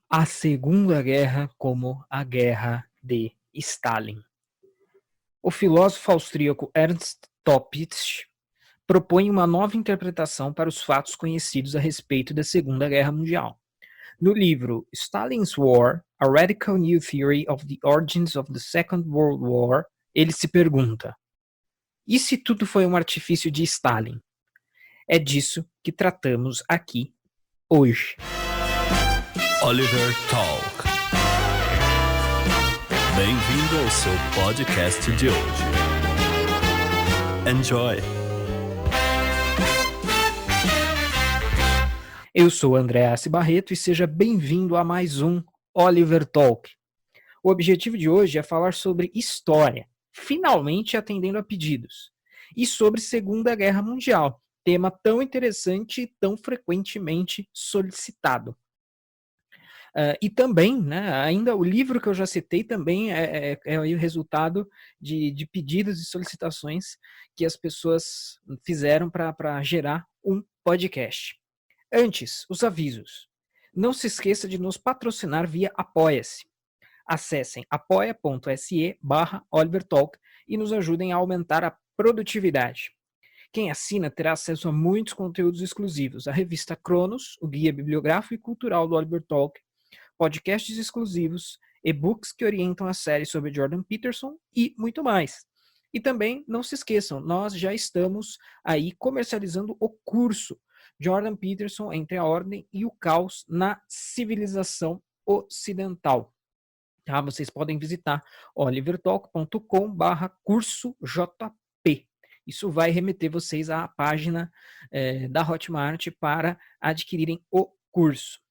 A Segunda Guerra como a Guerra de Stalin. O filósofo austríaco Ernst Topitsch propõe uma nova interpretação para os fatos conhecidos a respeito da Segunda Guerra Mundial. No livro Stalin's War, A Radical New Theory of the Origins of the Second World War, ele se pergunta: e se tudo foi um artifício de Stalin? É disso que tratamos aqui hoje. Oliver Talk. Bem-vindo ao seu podcast de hoje. Enjoy! Eu sou André Assi Barreto e seja bem-vindo a mais um Oliver Talk. O objetivo de hoje é falar sobre história, finalmente atendendo a pedidos, e sobre Segunda Guerra Mundial, tema tão interessante e tão frequentemente solicitado. E também, né, ainda o livro que eu já citei também é o resultado de pedidos e solicitações que as pessoas fizeram para gerar um podcast. Antes, os avisos. Não se esqueça de nos patrocinar via Apoia-se. Acessem apoia.se/OliverTalk e nos ajudem a aumentar a produtividade. Quem assina terá acesso a muitos conteúdos exclusivos, a revista Cronos, o guia bibliográfico e cultural do Oliver Talk, podcasts exclusivos, e-books que orientam a série sobre Jordan Peterson e muito mais. E também, não se esqueçam, nós já estamos aí comercializando o curso Jordan Peterson entre a ordem e o caos na civilização ocidental. Tá? Vocês podem visitar olivertalk.com/curso-jp. Isso vai remeter vocês à página da Hotmart para adquirirem o curso.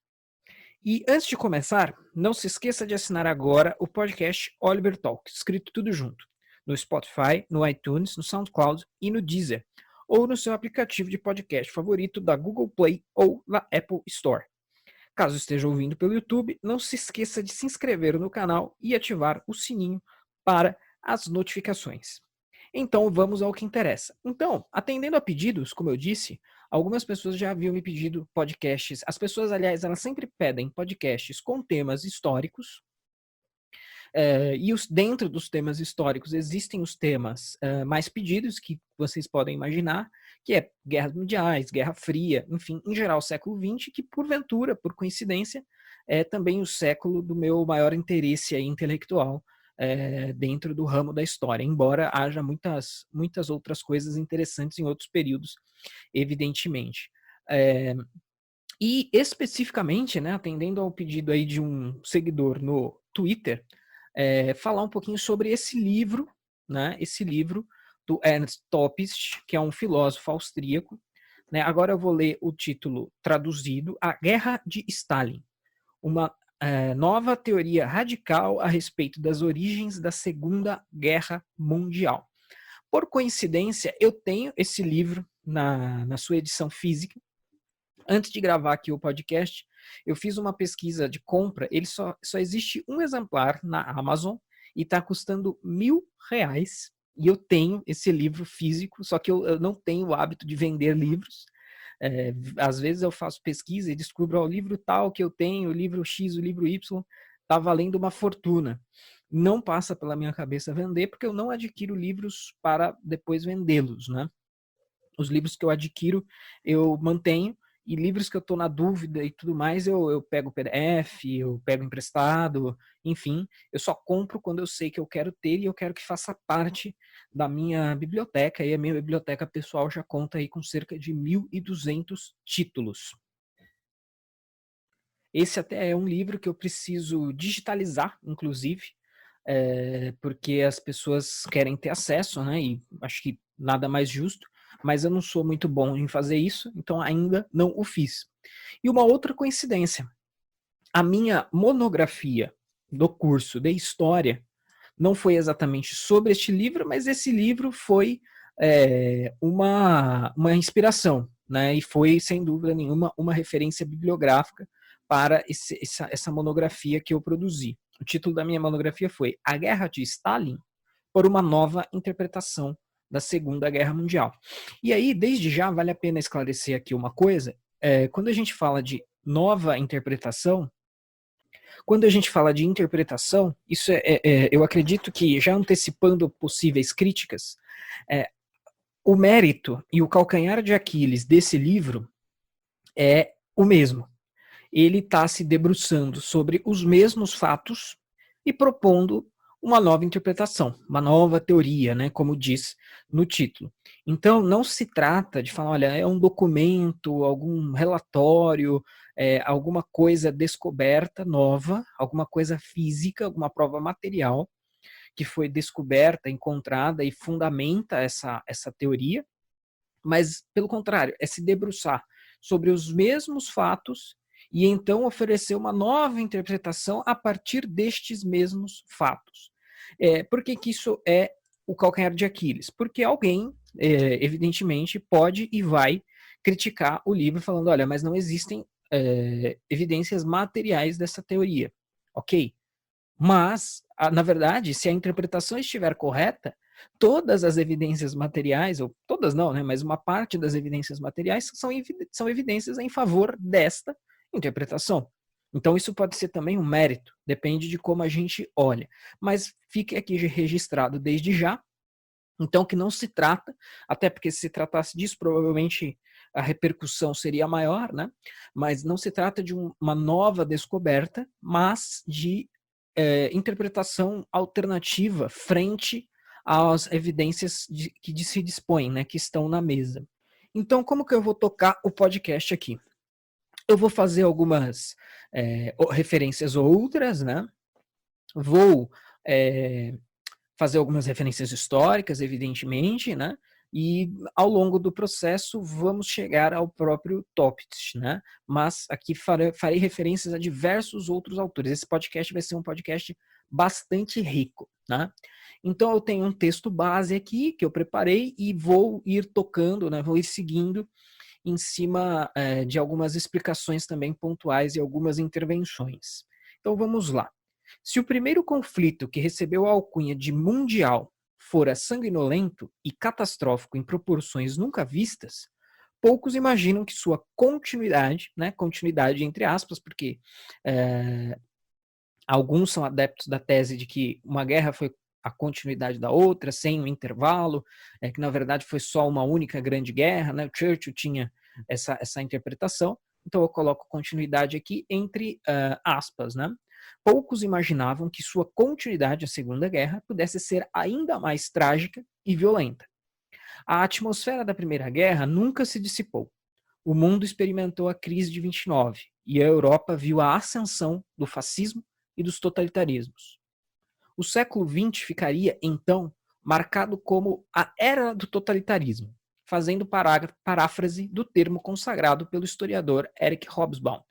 E antes de começar, não se esqueça de assinar agora o podcast Oliver Talk, escrito tudo junto, no Spotify, no iTunes, no SoundCloud e no Deezer, ou no seu aplicativo de podcast favorito da Google Play ou na Apple Store. Caso esteja ouvindo pelo YouTube, não se esqueça de se inscrever no canal e ativar o sininho para as notificações. Então, vamos ao que interessa. Então, atendendo a pedidos, como eu disse, algumas pessoas já haviam me pedido podcasts. As pessoas, aliás, elas sempre pedem podcasts com temas históricos. Dentro dos temas históricos existem os temas mais pedidos que vocês podem imaginar, que é guerras mundiais, Guerra Fria, enfim, em geral século XX, que porventura, por coincidência, é também o século do meu maior interesse aí intelectual dentro do ramo da história, embora haja muitas outras coisas interessantes em outros períodos, evidentemente. E especificamente, né, atendendo ao pedido aí de um seguidor no Twitter, falar um pouquinho sobre esse livro, né, esse livro do Ernst Topitsch, que é um filósofo austríaco. Né, agora eu vou ler o título traduzido, A Guerra de Stalin, uma nova teoria radical a respeito das origens da Segunda Guerra Mundial. Por coincidência, eu tenho esse livro na sua edição física. Antes de gravar aqui o podcast, eu fiz uma pesquisa de compra. Ele só existe um exemplar na Amazon e está custando R$1.000. E eu tenho esse livro físico, só que eu não tenho o hábito de vender livros. Às vezes eu faço pesquisa e descubro o livro tal que eu tenho, o livro X, o livro Y, está valendo uma fortuna. Não passa pela minha cabeça vender, porque eu não adquiro livros para depois vendê-los, né? Os livros que eu adquiro, eu mantenho, e livros que eu estou na dúvida e tudo mais, eu pego PDF, eu pego emprestado, enfim, eu só compro quando eu sei que eu quero ter e eu quero que faça parte da minha biblioteca, e a minha biblioteca pessoal já conta aí com cerca de 1.200 títulos. Esse até é um livro que eu preciso digitalizar, inclusive, porque as pessoas querem ter acesso, né, e acho que nada mais justo, mas eu não sou muito bom em fazer isso, então ainda não o fiz. E uma outra coincidência, a minha monografia do curso de História não foi exatamente sobre este livro, mas esse livro foi uma inspiração, né? E foi, sem dúvida nenhuma, uma referência bibliográfica para essa monografia que eu produzi. O título da minha monografia foi A Guerra de Stalin por uma nova interpretação da Segunda Guerra Mundial. E aí, desde já, vale a pena esclarecer aqui uma coisa. Quando a gente fala de nova interpretação, Quando a gente fala de interpretação, isso eu acredito que, já antecipando possíveis críticas, o mérito e o calcanhar de Aquiles desse livro é o mesmo. Ele está se debruçando sobre os mesmos fatos e propondo uma nova interpretação, uma nova teoria, né, como diz no título. Então, não se trata de falar, olha, é um documento, algum relatório, alguma coisa descoberta nova, alguma coisa física, alguma prova material que foi descoberta, encontrada e fundamenta essa teoria, mas, pelo contrário, é se debruçar sobre os mesmos fatos e então oferecer uma nova interpretação a partir destes mesmos fatos. Por que isso é o calcanhar de Aquiles? Porque alguém, evidentemente, pode e vai criticar o livro falando, olha, mas não existem evidências materiais dessa teoria. Ok? Mas, na verdade, se a interpretação estiver correta, todas as evidências materiais, ou todas não, né, mas uma parte das evidências materiais são evidências em favor desta interpretação. Então isso pode ser também um mérito, depende de como a gente olha. Mas fique aqui registrado desde já, então que não se trata, até porque se tratasse disso, provavelmente a repercussão seria maior, né? Mas não se trata de uma nova descoberta, mas de interpretação alternativa frente às evidências que se dispõem, né, que estão na mesa. Então, como que eu vou tocar o podcast aqui? Eu vou fazer algumas referências outras, né? Vou fazer algumas referências históricas, evidentemente, né? E ao longo do processo vamos chegar ao próprio Topic, né? Mas aqui farei referências a diversos outros autores. Esse podcast vai ser um podcast bastante rico, né? Então eu tenho um texto base aqui que eu preparei e vou ir tocando, né? Vou ir seguindo em cima de algumas explicações também pontuais e algumas intervenções. Então vamos lá. Se o primeiro conflito que recebeu a alcunha de mundial fora sanguinolento e catastrófico em proporções nunca vistas, poucos imaginam que sua continuidade, né, continuidade entre aspas, porque alguns são adeptos da tese de que uma guerra foi a continuidade da outra, sem um intervalo, que na verdade foi só uma única grande guerra, né? O Churchill tinha essa interpretação, então eu coloco continuidade aqui entre aspas, né? Poucos imaginavam que sua continuidade, a Segunda Guerra, pudesse ser ainda mais trágica e violenta. A atmosfera da Primeira Guerra nunca se dissipou. O mundo experimentou a crise de 29 e a Europa viu a ascensão do fascismo e dos totalitarismos. O século XX ficaria, então, marcado como a Era do Totalitarismo, fazendo paráfrase do termo consagrado pelo historiador Eric Hobsbawm,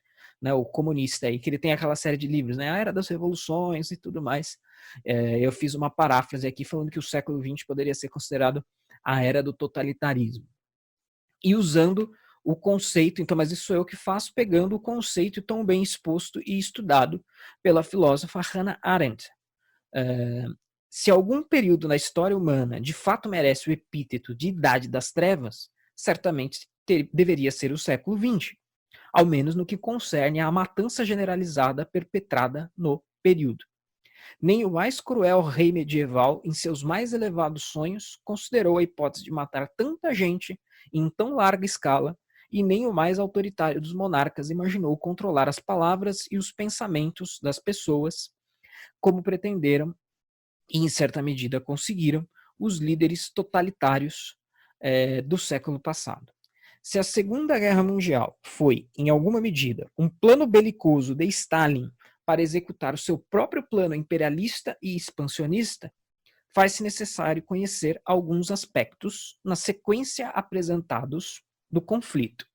né, o comunista aí, que ele tem aquela série de livros, né, a Era das Revoluções e tudo mais. Eu fiz uma paráfrase aqui falando que o século XX poderia ser considerado a Era do Totalitarismo. E usando o conceito, então, mas isso sou eu que faço, pegando o conceito tão bem exposto e estudado pela filósofa Hannah Arendt. Se algum período na história humana de fato merece o epíteto de Idade das Trevas, certamente deveria ser o século XX, ao menos no que concerne à matança generalizada perpetrada no período. Nem o mais cruel rei medieval, em seus mais elevados sonhos, considerou a hipótese de matar tanta gente em tão larga escala, e nem o mais autoritário dos monarcas imaginou controlar as palavras e os pensamentos das pessoas, como pretenderam e, em certa medida, conseguiram os líderes totalitários do século passado. Se a Segunda Guerra Mundial foi, em alguma medida, um plano belicoso de Stalin para executar o seu próprio plano imperialista e expansionista, faz-se necessário conhecer alguns aspectos na sequência apresentados do conflito.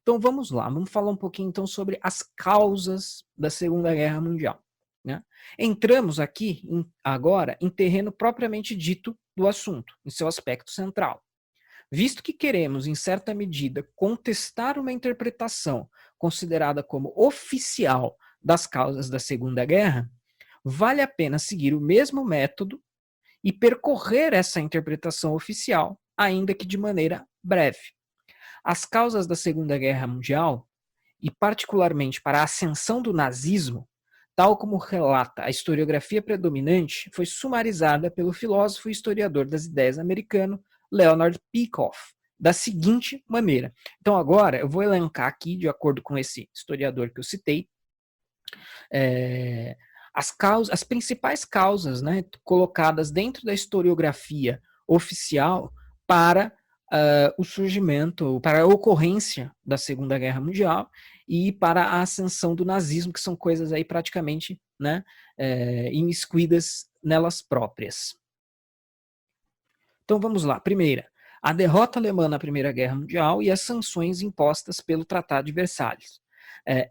Então vamos lá, vamos falar um pouquinho então sobre as causas da Segunda Guerra Mundial. Né? Entramos aqui agora em terreno propriamente dito do assunto, em seu aspecto central. Visto que queremos, em certa medida, contestar uma interpretação considerada como oficial das causas da Segunda Guerra, vale a pena seguir o mesmo método e percorrer essa interpretação oficial, ainda que de maneira breve. As causas da Segunda Guerra Mundial, e particularmente para a ascensão do nazismo, tal como relata a historiografia predominante, foi sumarizada pelo filósofo e historiador das ideias americano Leonard Peikoff, da seguinte maneira. Então agora eu vou elencar aqui, de acordo com esse historiador que eu citei, as principais causas, né, colocadas dentro da historiografia oficial para o surgimento, para a ocorrência da Segunda Guerra Mundial e para a ascensão do nazismo, que são coisas aí praticamente, né, imiscuídas nelas próprias. Então vamos lá. Primeira, a derrota alemã na Primeira Guerra Mundial e as sanções impostas pelo Tratado de Versalhes.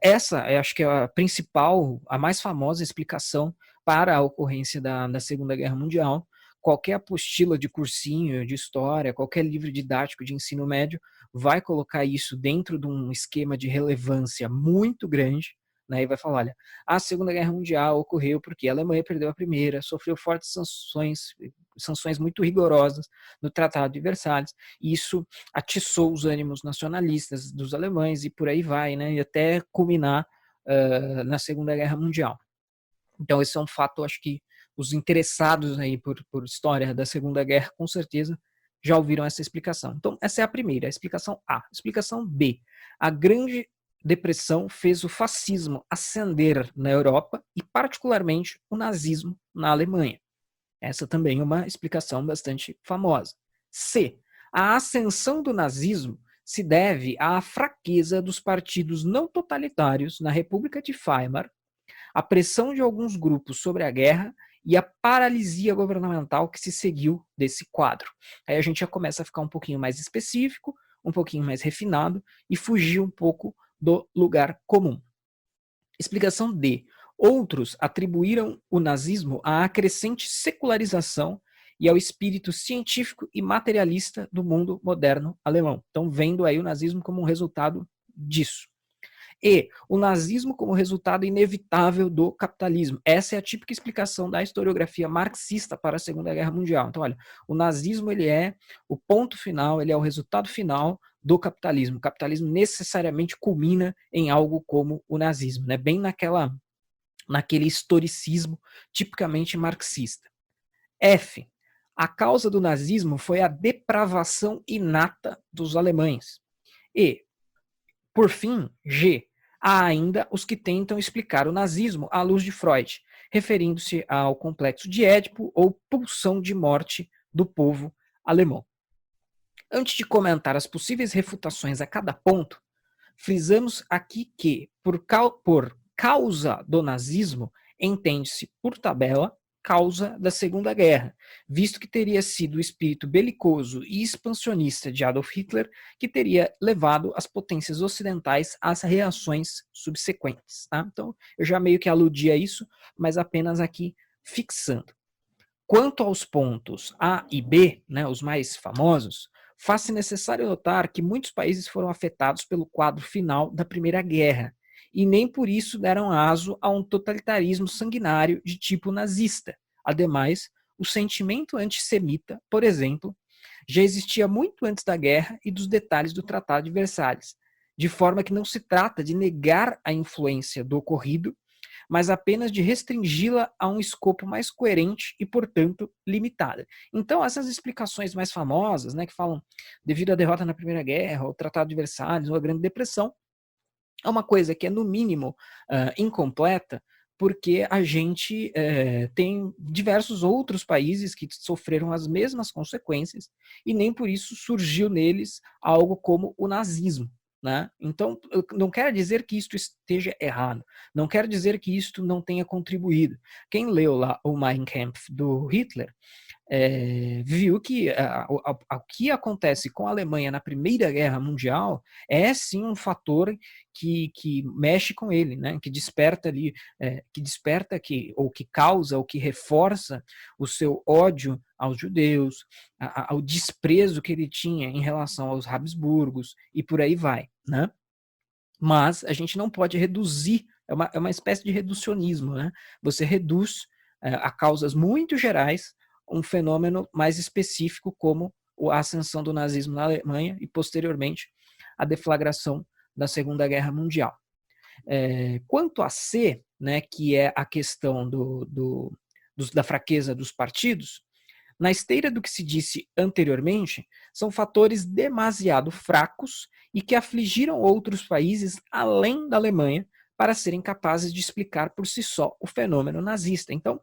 Essa, eu acho que é a principal, a mais famosa explicação para a ocorrência da Segunda Guerra Mundial. Qualquer apostila de cursinho de história, qualquer livro didático de ensino médio vai colocar isso dentro de um esquema de relevância muito grande, né, e vai falar, olha, a Segunda Guerra Mundial ocorreu porque a Alemanha perdeu a primeira, sofreu fortes sanções muito rigorosas no Tratado de Versalhes, e isso atiçou os ânimos nacionalistas dos alemães e por aí vai, né, e até culminar na Segunda Guerra Mundial. Então esse é um fato, acho que os interessados aí por história da Segunda Guerra, com certeza, já ouviram essa explicação. Então essa é a primeira, a explicação A. Explicação B. A Grande Depressão fez o fascismo ascender na Europa e particularmente o nazismo na Alemanha. Essa também é uma explicação bastante famosa. C. A ascensão do nazismo se deve à fraqueza dos partidos não totalitários na República de Weimar, a pressão de alguns grupos sobre a guerra e a paralisia governamental que se seguiu desse quadro. Aí a gente já começa a ficar um pouquinho mais específico, um pouquinho mais refinado e fugir um pouco do lugar comum. Explicação D. Outros atribuíram o nazismo à crescente secularização e ao espírito científico e materialista do mundo moderno alemão. Então, vendo aí o nazismo como um resultado disso. E o nazismo como resultado inevitável do capitalismo. Essa é a típica explicação da historiografia marxista para a Segunda Guerra Mundial. Então, olha, o nazismo ele é o ponto final, ele é o resultado final do capitalismo. O capitalismo necessariamente culmina em algo como o nazismo, né? Bem naquele historicismo tipicamente marxista. F. A causa do nazismo foi a depravação inata dos alemães. E, por fim, G. Há ainda os que tentam explicar o nazismo à luz de Freud, referindo-se ao complexo de Édipo ou pulsão de morte do povo alemão. Antes de comentar as possíveis refutações a cada ponto, frisamos aqui que, por causa do nazismo, entende-se, por tabela, causa da Segunda Guerra, visto que teria sido o espírito belicoso e expansionista de Adolf Hitler que teria levado as potências ocidentais às reações subsequentes. Tá? Então, eu já meio que aludi a isso, mas apenas aqui fixando. Quanto aos pontos A e B, né, os mais famosos, faz-se necessário notar que muitos países foram afetados pelo quadro final da Primeira Guerra, e nem por isso deram aso a um totalitarismo sanguinário de tipo nazista. Ademais, o sentimento antissemita, por exemplo, já existia muito antes da guerra e dos detalhes do Tratado de Versalhes, de forma que não se trata de negar a influência do ocorrido, mas apenas de restringi-la a um escopo mais coerente e, portanto, limitada. Então, essas explicações mais famosas, né, que falam devido à derrota na Primeira Guerra, o Tratado de Versalhes ou a Grande Depressão, é uma coisa que é, no mínimo, incompleta, porque a gente tem diversos outros países que sofreram as mesmas consequências e nem por isso surgiu neles algo como o nazismo. Né? Então, não quer dizer que isto esteja errado, não quer dizer que isto não tenha contribuído. Quem leu lá o Mein Kampf do Hitler, viu que o que acontece com a Alemanha na Primeira Guerra Mundial é sim um fator que mexe com ele, né? Que desperta ali, ou que causa, ou que reforça o seu ódio aos judeus, ao desprezo que ele tinha em relação aos Habsburgos e por aí vai, né? Mas a gente não pode reduzir, é uma espécie de reducionismo, né? Você reduz a causas muito gerais um fenômeno mais específico como a ascensão do nazismo na Alemanha e, posteriormente, a deflagração da Segunda Guerra Mundial. Quanto a C, né, que é a questão da fraqueza dos partidos, na esteira do que se disse anteriormente, são fatores demasiado fracos e que afligiram outros países além da Alemanha para serem capazes de explicar por si só o fenômeno nazista. Então,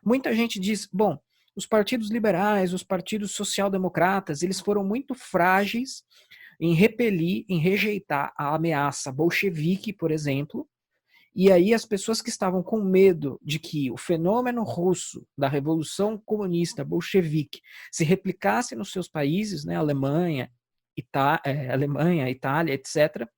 muita gente diz, bom, os partidos liberais, os partidos social-democratas, eles foram muito frágeis em repelir, em rejeitar a ameaça bolchevique, por exemplo, e aí as pessoas que estavam com medo de que o fenômeno russo da Revolução Comunista Bolchevique se replicasse nos seus países, né, Alemanha, Itália, etc.,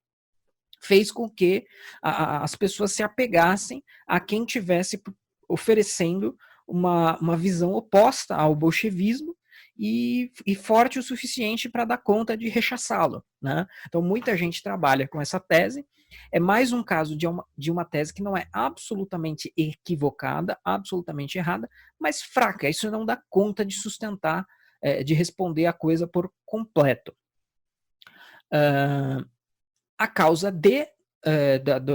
fez com que as pessoas se apegassem a quem tivesse oferecendo uma visão oposta ao bolchevismo e forte o suficiente para dar conta de rechaçá-lo, né? Então muita gente trabalha com essa tese. É mais um caso de uma tese que não é absolutamente equivocada, absolutamente errada, mas fraca. Isso não dá conta de sustentar, de responder a coisa por completo. A causa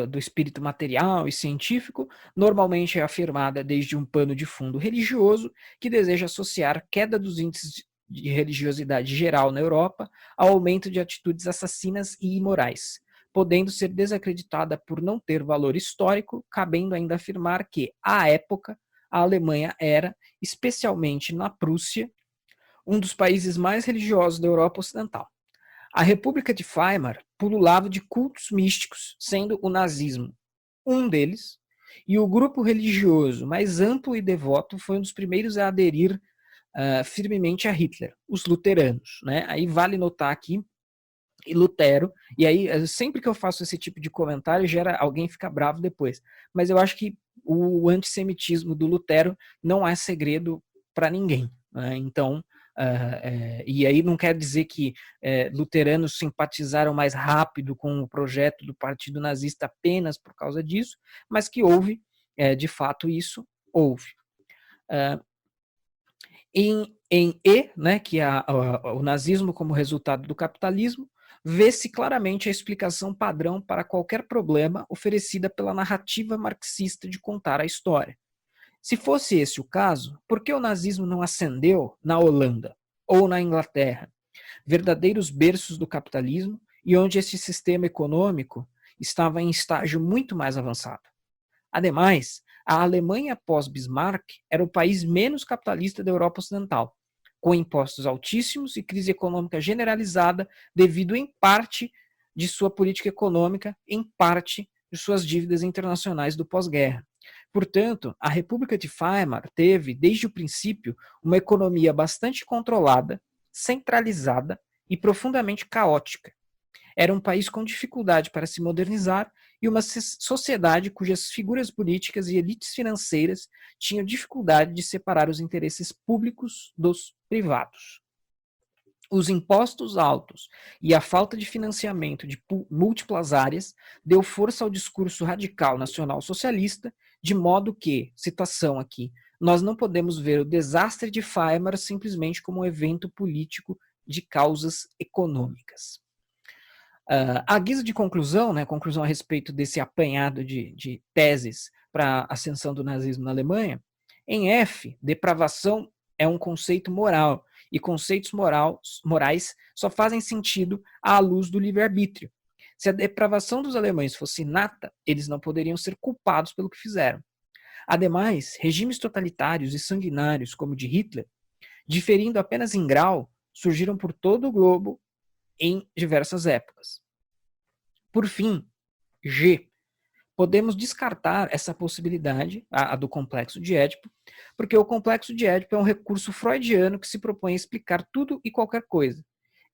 do espírito material e científico normalmente é afirmada desde um pano de fundo religioso que deseja associar queda dos índices de religiosidade geral na Europa ao aumento de atitudes assassinas e imorais, podendo ser desacreditada por não ter valor histórico, cabendo ainda afirmar que, à época, a Alemanha era, especialmente na Prússia, um dos países mais religiosos da Europa Ocidental. A República de Weimar pululava de cultos místicos, sendo o nazismo um deles, e o grupo religioso mais amplo e devoto foi um dos primeiros a aderir firmemente a Hitler, os luteranos, né? Aí vale notar aqui, e Lutero, e aí sempre que eu faço esse tipo de comentário, alguém fica bravo depois, mas eu acho que o antissemitismo do Lutero não é segredo para ninguém, né? Então, e aí não quer dizer que luteranos simpatizaram mais rápido com o projeto do Partido Nazista apenas por causa disso, mas que houve, de fato, isso houve. Em E, né, que é o nazismo como resultado do capitalismo, vê-se claramente a explicação padrão para qualquer problema oferecida pela narrativa marxista de contar a história. Se fosse esse o caso, por que o nazismo não ascendeu na Holanda ou na Inglaterra, verdadeiros berços do capitalismo e onde esse sistema econômico estava em estágio muito mais avançado? Ademais, a Alemanha pós-Bismarck era o país menos capitalista da Europa Ocidental, com impostos altíssimos e crise econômica generalizada devido, em parte, de sua política econômica, em parte, de suas dívidas internacionais do pós-guerra. Portanto, a República de Weimar teve, desde o princípio, uma economia bastante controlada, centralizada e profundamente caótica. Era um país com dificuldade para se modernizar e uma sociedade cujas figuras políticas e elites financeiras tinham dificuldade de separar os interesses públicos dos privados. Os impostos altos e a falta de financiamento de múltiplas áreas deu força ao discurso radical nacional-socialista, de modo que, citação aqui, nós não podemos ver o desastre de Weimar simplesmente como um evento político de causas econômicas. A guisa de conclusão, né, conclusão a respeito desse apanhado de teses para a ascensão do nazismo na Alemanha, em F, depravação é um conceito moral, e conceitos morais só fazem sentido à luz do livre-arbítrio. Se a depravação dos alemães fosse inata, eles não poderiam ser culpados pelo que fizeram. Ademais, regimes totalitários e sanguinários, como o de Hitler, diferindo apenas em grau, surgiram por todo o globo em diversas épocas. Por fim, G. Podemos descartar essa possibilidade, a do complexo de Édipo, porque o complexo de Édipo é um recurso freudiano que se propõe a explicar tudo e qualquer coisa.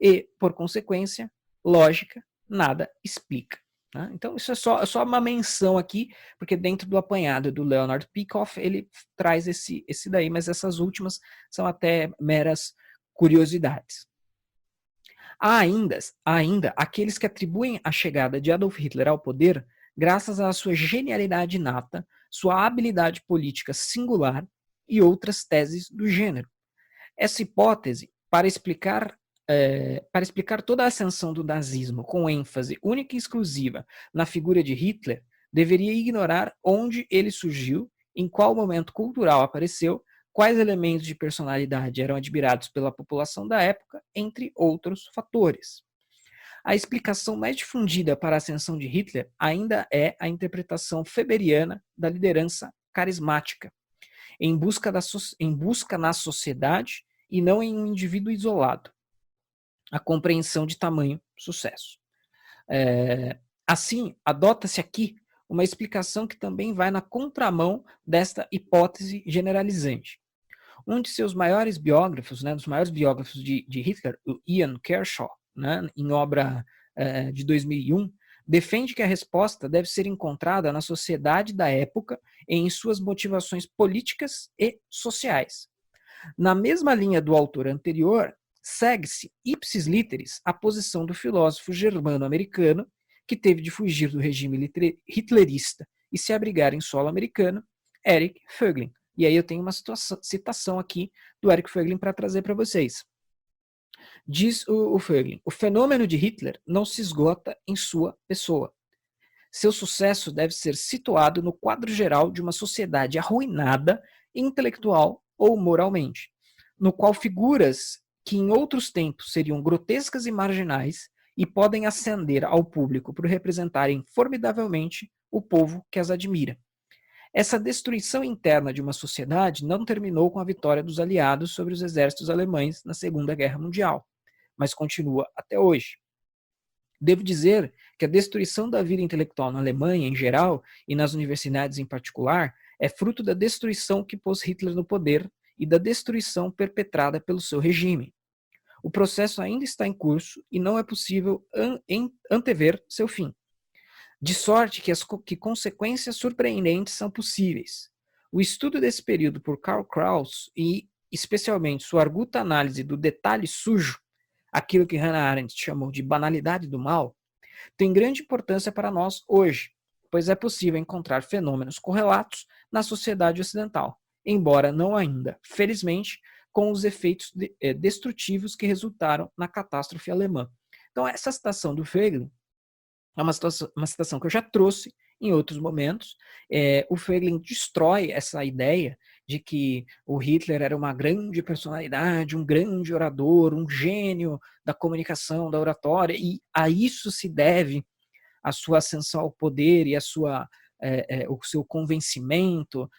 E, por consequência, lógica, nada explica. Né? Então, isso é só uma menção aqui, porque dentro do apanhado do Leonard Peikoff, ele traz esse daí, mas essas últimas são até meras curiosidades. Há ainda aqueles que atribuem a chegada de Adolf Hitler ao poder graças à sua genialidade inata, sua habilidade política singular e outras teses do gênero. Essa hipótese, para explicar toda a ascensão do nazismo com ênfase única e exclusiva na figura de Hitler, deveria ignorar onde ele surgiu, em qual momento cultural apareceu, quais elementos de personalidade eram admirados pela população da época, entre outros fatores. A explicação mais difundida para a ascensão de Hitler ainda é a interpretação weberiana da liderança carismática, em busca na sociedade e não em um indivíduo isolado. A compreensão de tamanho sucesso. Assim, adota-se aqui uma explicação que também vai na contramão desta hipótese generalizante. Um de seus maiores biógrafos, dos maiores biógrafos de Hitler, o Ian Kershaw, em obra de 2001, defende que a resposta deve ser encontrada na sociedade da época e em suas motivações políticas e sociais. Na mesma linha do autor anterior, segue-se ipsis literis a posição do filósofo germano-americano que teve de fugir do regime hitlerista e se abrigar em solo americano, Eric Voegelin. E aí eu tenho uma citação aqui do Eric Voegelin para trazer para vocês. Diz o Voegelin: o fenômeno de Hitler não se esgota em sua pessoa. Seu sucesso deve ser situado no quadro geral de uma sociedade arruinada intelectual ou moralmente, no qual figuras que em outros tempos seriam grotescas e marginais e podem ascender ao público por representarem formidavelmente o povo que as admira. Essa destruição interna de uma sociedade não terminou com a vitória dos aliados sobre os exércitos alemães na Segunda Guerra Mundial, mas continua até hoje. Devo dizer que a destruição da vida intelectual na Alemanha em geral e nas universidades em particular é fruto da destruição que pôs Hitler no poder e da destruição perpetrada pelo seu regime. O processo ainda está em curso e não é possível antever seu fim. De sorte que consequências surpreendentes são possíveis. O estudo desse período por Karl Kraus e, especialmente, sua arguta análise do detalhe sujo, aquilo que Hannah Arendt chamou de banalidade do mal, tem grande importância para nós hoje, pois é possível encontrar fenômenos correlatos na sociedade ocidental, embora não ainda, felizmente, com os efeitos destrutivos que resultaram na catástrofe alemã. Então, essa citação do Voegelin é uma citação que eu já trouxe em outros momentos. O Voegelin destrói essa ideia de que o Hitler era uma grande personalidade, um grande orador, um gênio da comunicação, da oratória, e a isso se deve a sua ascensão ao poder e o seu convencimento,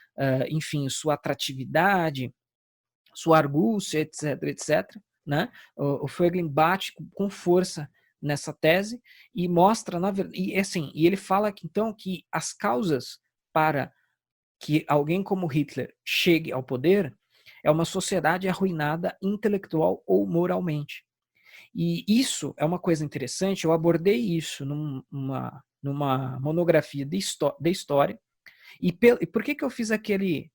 enfim, sua atratividade, sua argúcia, etc., etc. Né? O Voegelin bate com força nessa tese e mostra, e ele fala que, então, que as causas para que alguém como Hitler chegue ao poder é uma sociedade arruinada intelectual ou moralmente. E isso é uma coisa interessante, eu abordei isso numa monografia de história, e por que eu fiz aquele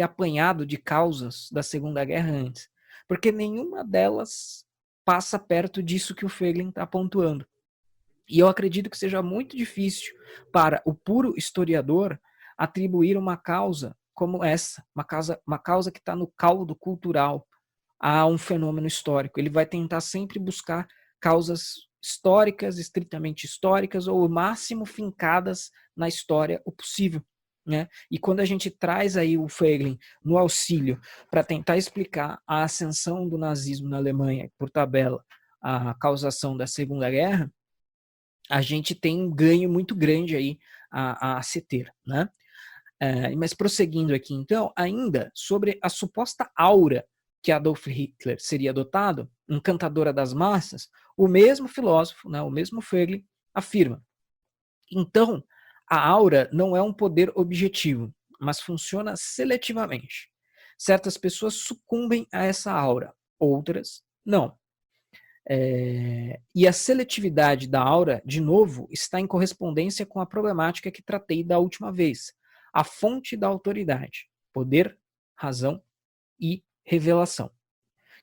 apanhado de causas da Segunda Guerra antes? Porque nenhuma delas passa perto disso que o Voegelin está pontuando. E eu acredito que seja muito difícil para o puro historiador atribuir uma causa como essa, uma causa que está no caldo cultural a um fenômeno histórico. Ele vai tentar sempre buscar causas históricas, estritamente históricas, ou o máximo fincadas na história o possível. Né? E quando a gente traz aí o Voegelin no auxílio para tentar explicar a ascensão do nazismo na Alemanha, por tabela, a causação da Segunda Guerra, a gente tem um ganho muito grande aí a se ter. Né? Mas prosseguindo aqui, então, ainda sobre a suposta aura que Adolf Hitler seria adotado, encantadora das massas, o mesmo filósofo, né, o mesmo Voegelin, afirma: então, a aura não é um poder objetivo, mas funciona seletivamente. Certas pessoas sucumbem a essa aura, outras não. E a seletividade da aura, de novo, está em correspondência com a problemática que tratei da última vez. A fonte da autoridade, poder, razão e revelação.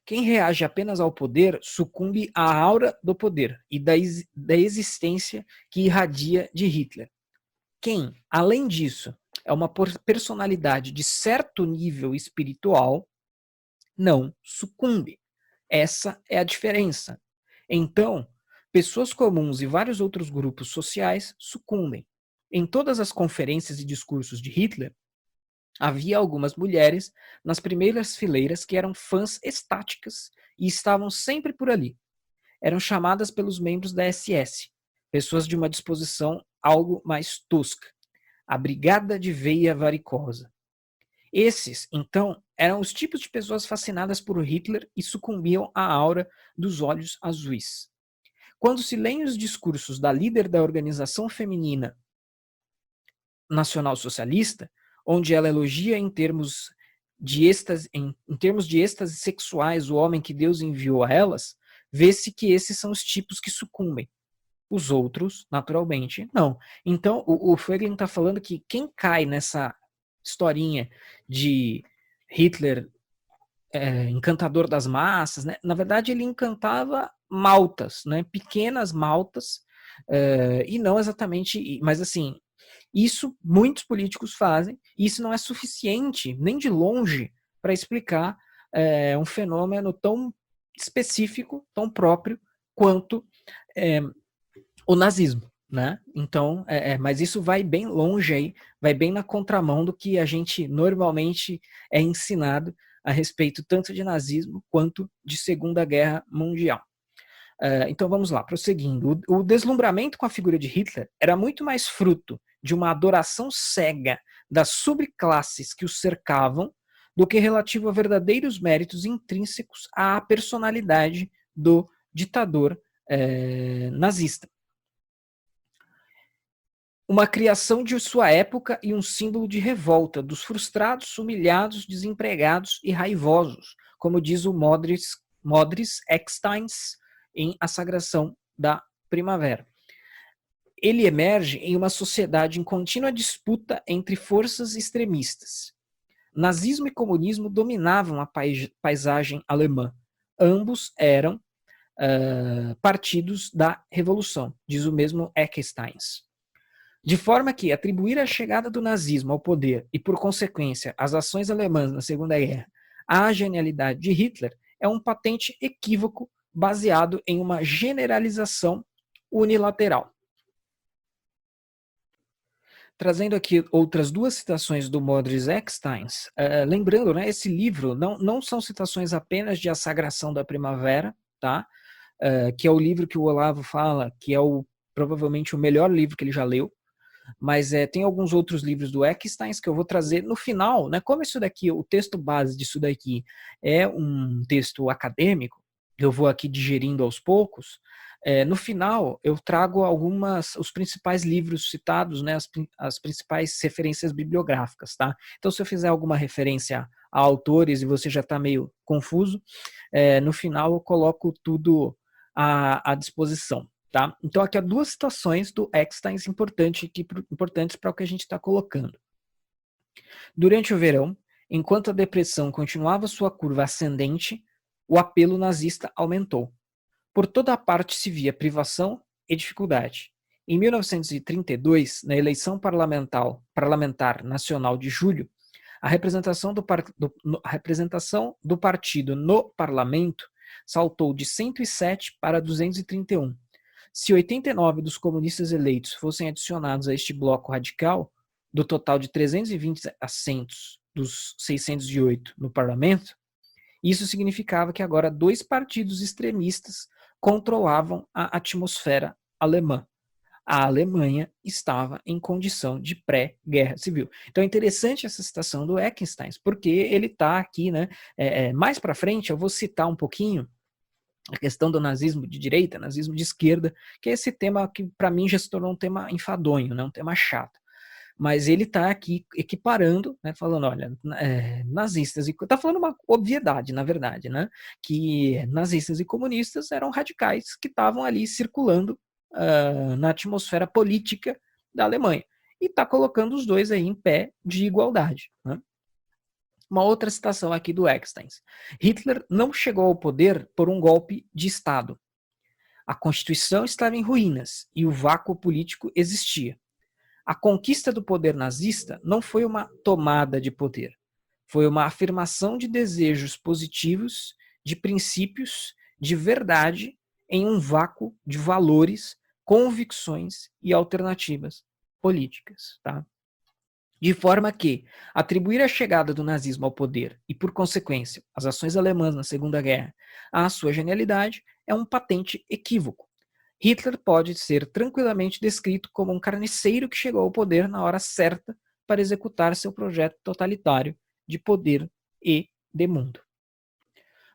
Quem reage apenas ao poder sucumbe à aura do poder e da existência que irradia de Hitler. Quem, além disso, é uma personalidade de certo nível espiritual, não sucumbe. Essa é a diferença. Então, pessoas comuns e vários outros grupos sociais sucumbem. Em todas as conferências e discursos de Hitler, havia algumas mulheres nas primeiras fileiras que eram fãs estáticas e estavam sempre por ali. Eram chamadas pelos membros da SS, pessoas de uma disposição algo mais tosca, a Brigada de Veia Varicosa. Esses, então, eram os tipos de pessoas fascinadas por Hitler e sucumbiam à aura dos olhos azuis. Quando se leem os discursos da líder da organização feminina nacional socialista, onde ela elogia em termos de êxtase sexuais o homem que Deus enviou a elas, vê-se que esses são os tipos que sucumbem. Os outros, naturalmente, não. Então, o Voegelin está falando que quem cai nessa historinha de Hitler encantador das massas, né? Na verdade, ele encantava maltas, né? Pequenas maltas, e não exatamente, mas assim, isso muitos políticos fazem, e isso não é suficiente, nem de longe, para explicar um fenômeno tão específico, tão próprio, quanto o nazismo. Né? Então, mas isso vai bem longe aí, vai bem na contramão do que a gente normalmente é ensinado a respeito tanto de nazismo quanto de Segunda Guerra Mundial. Então vamos lá, prosseguindo. O deslumbramento com a figura de Hitler era muito mais fruto de uma adoração cega das subclasses que o cercavam do que relativo a verdadeiros méritos intrínsecos à personalidade do ditador nazista. Uma criação de sua época e um símbolo de revolta dos frustrados, humilhados, desempregados e raivosos, como diz o Modris Eckstein em A Sagração da Primavera. Ele emerge em uma sociedade em contínua disputa entre forças extremistas. Nazismo e comunismo dominavam a paisagem alemã. Ambos eram partidos da Revolução, diz o mesmo Eckstein. De forma que atribuir a chegada do nazismo ao poder e, por consequência, as ações alemãs na Segunda Guerra à genialidade de Hitler é um patente equívoco baseado em uma generalização unilateral. Trazendo aqui outras duas citações do Modris Eckstein, lembrando, né, esse livro não são citações apenas de A Sagração da Primavera, tá? Que é o livro que o Olavo fala, que é provavelmente o melhor livro que ele já leu, mas tem alguns outros livros do Eckstein que eu vou trazer no final, né? Como isso daqui, o texto base disso daqui é um texto acadêmico, eu vou aqui digerindo aos poucos, no final eu trago os principais livros citados, né? As principais referências bibliográficas, tá? Então se eu fizer alguma referência a autores e você já está meio confuso, no final eu coloco tudo à disposição. Tá? Então aqui há duas citações do Eckstein importantes para o que a gente está colocando. Durante o verão, enquanto a depressão continuava sua curva ascendente, o apelo nazista aumentou. Por toda a parte se via privação e dificuldade. Em 1932, na eleição parlamentar nacional de julho, a representação do partido no parlamento saltou de 107 para 231. Se 89 dos comunistas eleitos fossem adicionados a este bloco radical, do total de 320 assentos dos 608 no parlamento, isso significava que agora 2 partidos extremistas controlavam a atmosfera alemã. A Alemanha estava em condição de pré-guerra civil. Então é interessante essa citação do Eckstein, porque ele está aqui, né? Mais para frente eu vou citar um pouquinho a questão do nazismo de direita, nazismo de esquerda, que é esse tema que para mim já se tornou um tema enfadonho, né, um tema chato. Mas ele está aqui equiparando, né, falando, olha, nazistas e... Está falando uma obviedade, na verdade, né, que nazistas e comunistas eram radicais que estavam ali circulando na atmosfera política da Alemanha. E está colocando os dois aí em pé de igualdade, né? Uma outra citação aqui do Eckstein. Hitler não chegou ao poder por um golpe de Estado. A Constituição estava em ruínas e o vácuo político existia. A conquista do poder nazista não foi uma tomada de poder. Foi uma afirmação de desejos positivos, de princípios, de verdade, em um vácuo de valores, convicções e alternativas políticas, tá? De forma que atribuir a chegada do nazismo ao poder e, por consequência, as ações alemãs na Segunda Guerra à sua genialidade é um patente equívoco. Hitler pode ser tranquilamente descrito como um carniceiro que chegou ao poder na hora certa para executar seu projeto totalitário de poder e de mundo.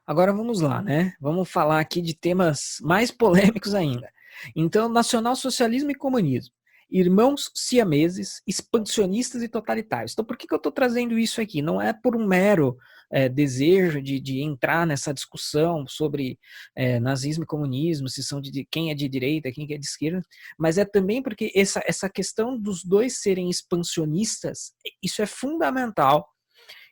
Agora vamos lá, né? Vamos falar aqui de temas mais polêmicos ainda. Então, nacionalsocialismo e comunismo. Irmãos siameses, expansionistas e totalitários. Então, por que eu estou trazendo isso aqui? Não é por um mero desejo de entrar nessa discussão sobre nazismo e comunismo, se são de quem é de direita, quem é de esquerda, mas é também porque essa questão dos dois serem expansionistas, isso é fundamental,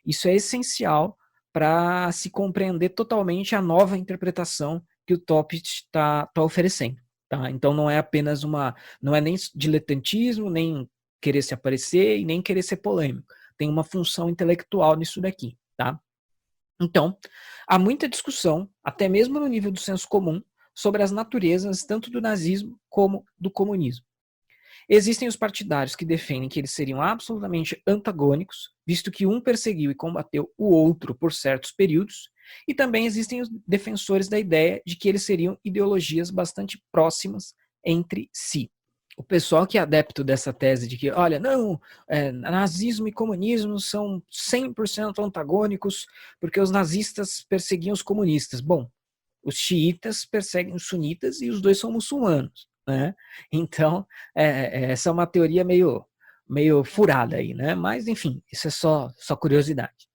isso é essencial para se compreender totalmente a nova interpretação que o Topic está oferecendo. Tá? Então não é apenas não é nem diletantismo, nem querer se aparecer e nem querer ser polêmico. Tem uma função intelectual nisso daqui. Tá? Então, há muita discussão, até mesmo no nível do senso comum, sobre as naturezas tanto do nazismo como do comunismo. Existem os partidários que defendem que eles seriam absolutamente antagônicos, visto que um perseguiu e combateu o outro por certos períodos, e também existem os defensores da ideia de que eles seriam ideologias bastante próximas entre si. O pessoal que é adepto dessa tese de que, olha, não, nazismo e comunismo são 100% antagônicos porque os nazistas perseguiam os comunistas. Bom, os xiitas perseguem os sunitas e os dois são muçulmanos. Né? Então, essa é uma teoria meio furada aí, né? Mas, enfim, isso é só curiosidade.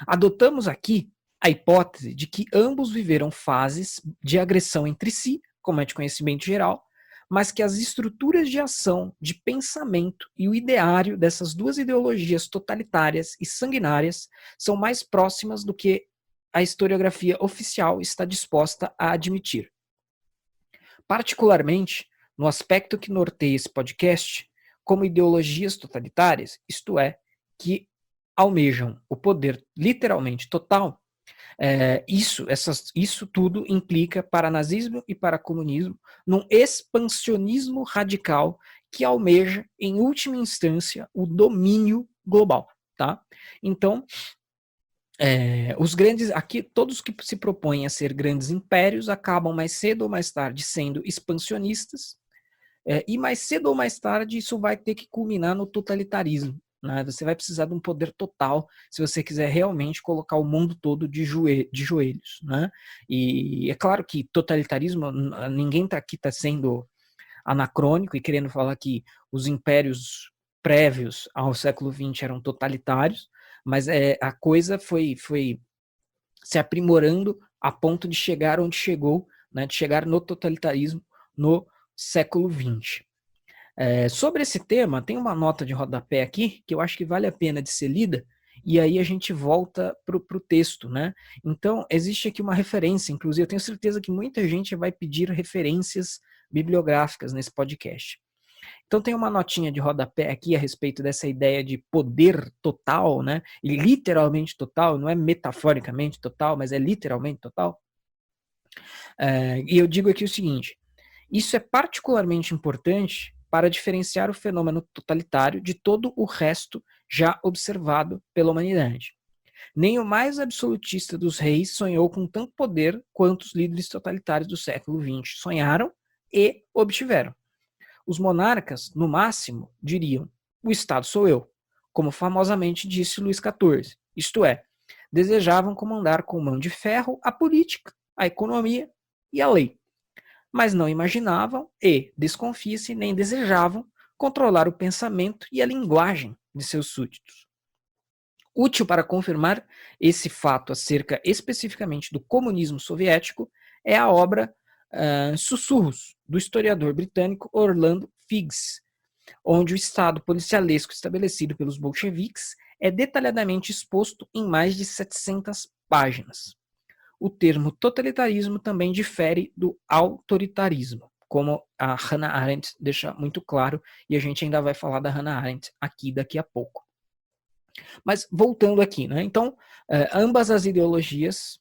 Adotamos aqui a hipótese de que ambos viveram fases de agressão entre si, como é de conhecimento geral, mas que as estruturas de ação, de pensamento e o ideário dessas duas ideologias totalitárias e sanguinárias são mais próximas do que a historiografia oficial está disposta a admitir. Particularmente, no aspecto que norteia esse podcast, como ideologias totalitárias, isto é, que almejam o poder literalmente total, isso tudo implica para nazismo e para comunismo num expansionismo radical que almeja, em última instância, o domínio global. Tá? Então, os grandes, aqui, todos que se propõem a ser grandes impérios acabam mais cedo ou mais tarde sendo expansionistas, e mais cedo ou mais tarde isso vai ter que culminar no totalitarismo. Né? Você vai precisar de um poder total se você quiser realmente colocar o mundo todo de joelhos. Né? E é claro que totalitarismo, ninguém aqui está sendo anacrônico e querendo falar que os impérios prévios ao século XX eram totalitários, mas a coisa foi se aprimorando a ponto de chegar onde chegou, né, de chegar no totalitarismo no século XX. Sobre esse tema, tem uma nota de rodapé aqui que eu acho que vale a pena de ser lida, e aí a gente volta para o texto. Né? Então, existe aqui uma referência, inclusive eu tenho certeza que muita gente vai pedir referências bibliográficas nesse podcast. Então tem uma notinha de rodapé aqui a respeito dessa ideia de poder total, né? E literalmente total, não é metaforicamente total, mas é literalmente total. E eu digo aqui o seguinte: isso é particularmente importante para diferenciar o fenômeno totalitário de todo o resto já observado pela humanidade. Nem o mais absolutista dos reis sonhou com tanto poder quanto os líderes totalitários do século XX sonharam e obtiveram. Os monarcas, no máximo, diriam: o Estado sou eu, como famosamente disse Luís XIV. Isto é, desejavam comandar com mão de ferro a política, a economia e a lei. Mas não imaginavam e, desconfia-se, nem desejavam controlar o pensamento e a linguagem de seus súditos. Útil para confirmar esse fato acerca especificamente do comunismo soviético é a obra Sussurros, do historiador britânico Orlando Figes, onde o estado policialesco estabelecido pelos bolcheviques é detalhadamente exposto em mais de 700 páginas. O termo totalitarismo também difere do autoritarismo, como a Hannah Arendt deixa muito claro, e a gente ainda vai falar da Hannah Arendt aqui daqui a pouco. Mas voltando aqui, né? Então, ambas as ideologias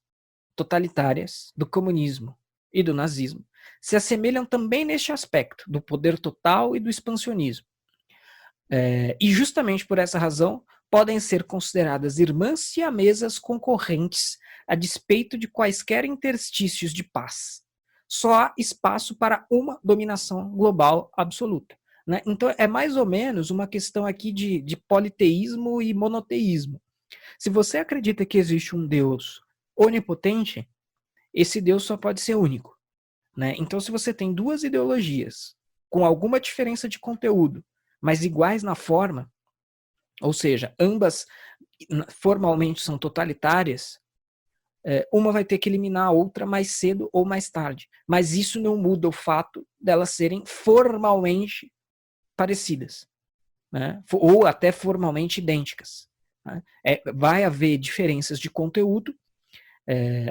totalitárias do comunismo e do nazismo se assemelham também neste aspecto do poder total e do expansionismo. E justamente por essa razão, podem ser consideradas irmãs siamesas concorrentes a despeito de quaisquer interstícios de paz. Só há espaço para uma dominação global absoluta. Né? Então, é mais ou menos uma questão aqui de politeísmo e monoteísmo. Se você acredita que existe um Deus onipotente, esse Deus só pode ser único. Né? Então, se você tem duas ideologias com alguma diferença de conteúdo, mas iguais na forma, ou seja, ambas formalmente são totalitárias, uma vai ter que eliminar a outra mais cedo ou mais tarde. Mas isso não muda o fato delas serem formalmente parecidas, né? Ou até formalmente idênticas. Né? Vai haver diferenças de conteúdo,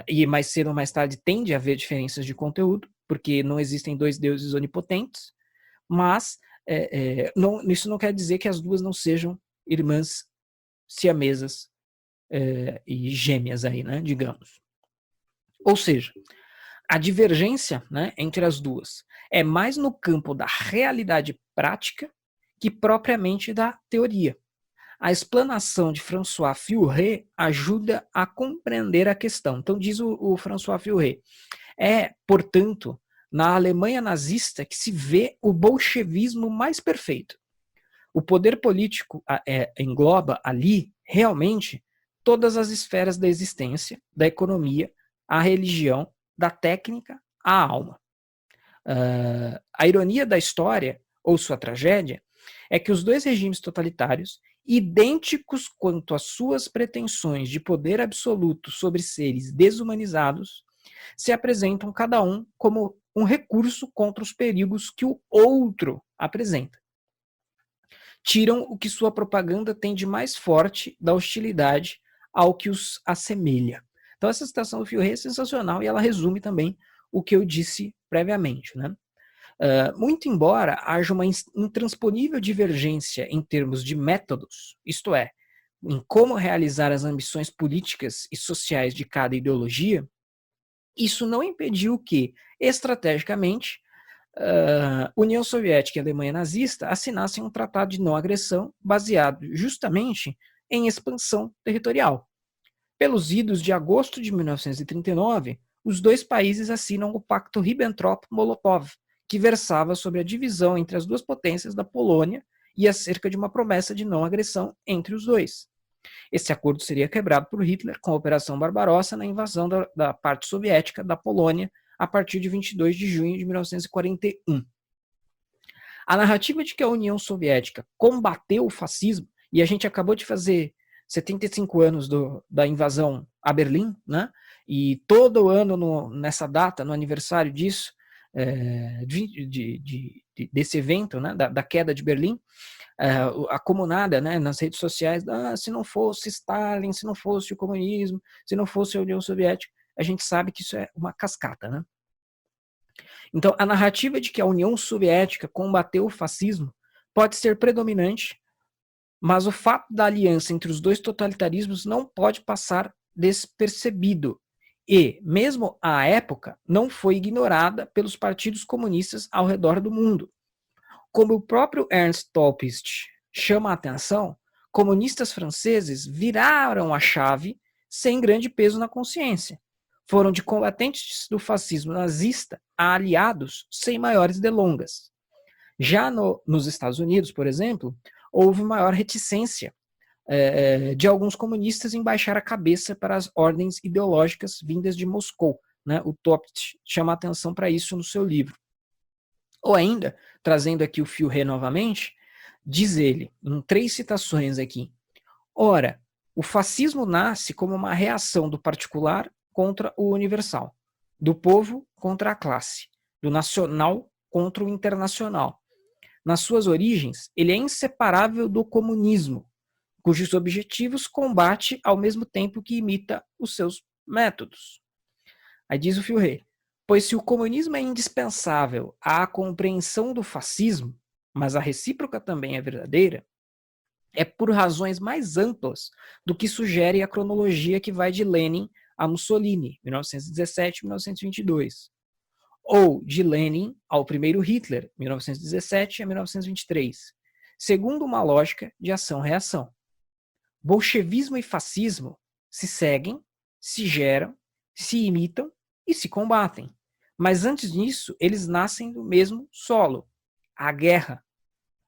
e mais cedo ou mais tarde tende a haver diferenças de conteúdo, porque não existem dois deuses onipotentes, mas isso não quer dizer que as duas não sejam irmãs siamesas e gêmeas aí, né, digamos. Ou seja, a divergência, né, entre as duas é mais no campo da realidade prática que propriamente da teoria. A explanação de François Furet ajuda a compreender a questão. Então, diz o François Furet, portanto, na Alemanha nazista que se vê o bolchevismo mais perfeito. O poder político engloba ali, realmente, todas as esferas da existência, da economia, a religião, da técnica, à alma. A ironia da história, ou sua tragédia, é que os dois regimes totalitários, idênticos quanto às suas pretensões de poder absoluto sobre seres desumanizados, se apresentam cada um como um recurso contra os perigos que o outro apresenta. Tiram o que sua propaganda tem de mais forte da hostilidade ao que os assemelha. Então essa citação do Furet é sensacional e ela resume também o que eu disse previamente, né? Muito embora haja uma intransponível divergência em termos de métodos, isto é, em como realizar as ambições políticas e sociais de cada ideologia, isso não impediu que, estrategicamente, União Soviética e Alemanha nazista assinassem um tratado de não agressão baseado justamente em expansão territorial. Pelos idos de agosto de 1939, os dois países assinam o Pacto Ribbentrop-Molotov, que versava sobre a divisão entre as duas potências da Polônia e acerca de uma promessa de não agressão entre os dois. Esse acordo seria quebrado por Hitler com a Operação Barbarossa na invasão da parte soviética da Polônia a partir de 22 de junho de 1941. A narrativa de que a União Soviética combateu o fascismo, e a gente acabou de fazer 75 anos da invasão a Berlim, né? E todo ano nessa data, no aniversário disso, desse evento, né? da queda de Berlim, a comunada, né, nas redes sociais, se não fosse Stalin, se não fosse o comunismo, se não fosse a União Soviética, a gente sabe que isso é uma cascata, né? Então, a narrativa de que a União Soviética combateu o fascismo pode ser predominante, mas o fato da aliança entre os dois totalitarismos não pode passar despercebido e, mesmo à época, não foi ignorada pelos partidos comunistas ao redor do mundo. Como o próprio Ernst Topist chama a atenção, comunistas franceses viraram a chave sem grande peso na consciência. Foram de combatentes do fascismo nazista a aliados sem maiores delongas. Já nos Estados Unidos, por exemplo, houve maior reticência de alguns comunistas em baixar a cabeça para as ordens ideológicas vindas de Moscou. Né? O Topist chama a atenção para isso no seu livro. Ou ainda, trazendo aqui o Furet novamente, diz ele, em 3 citações aqui, ora, o fascismo nasce como uma reação do particular contra o universal, do povo contra a classe, do nacional contra o internacional. Nas suas origens, ele é inseparável do comunismo, cujos objetivos combate ao mesmo tempo que imita os seus métodos. Aí diz o Furet, pois se o comunismo é indispensável à compreensão do fascismo, mas a recíproca também é verdadeira, é por razões mais amplas do que sugere a cronologia que vai de Lenin a Mussolini, 1917-1922, ou de Lenin ao primeiro Hitler, 1917 a 1923, segundo uma lógica de ação-reação. Bolchevismo e fascismo se seguem, se geram, se imitam e se combatem. Mas antes disso, eles nascem do mesmo solo, a guerra.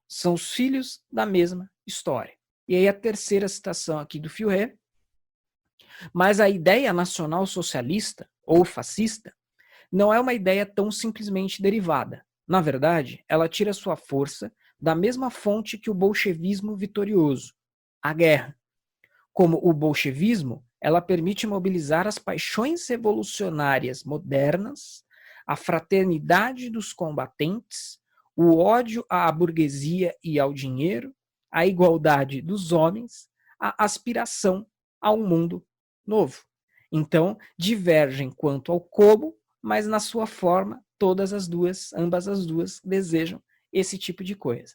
São os filhos da mesma história. E aí a terceira citação aqui do Furet. Mas a ideia nacional socialista ou fascista não é uma ideia tão simplesmente derivada. Na verdade, ela tira sua força da mesma fonte que o bolchevismo vitorioso, a guerra. Como o bolchevismo, ela permite mobilizar as paixões revolucionárias modernas, a fraternidade dos combatentes, o ódio à burguesia e ao dinheiro, a igualdade dos homens, a aspiração a um mundo novo. Então, divergem quanto ao como, mas na sua forma, ambas as duas desejam esse tipo de coisa.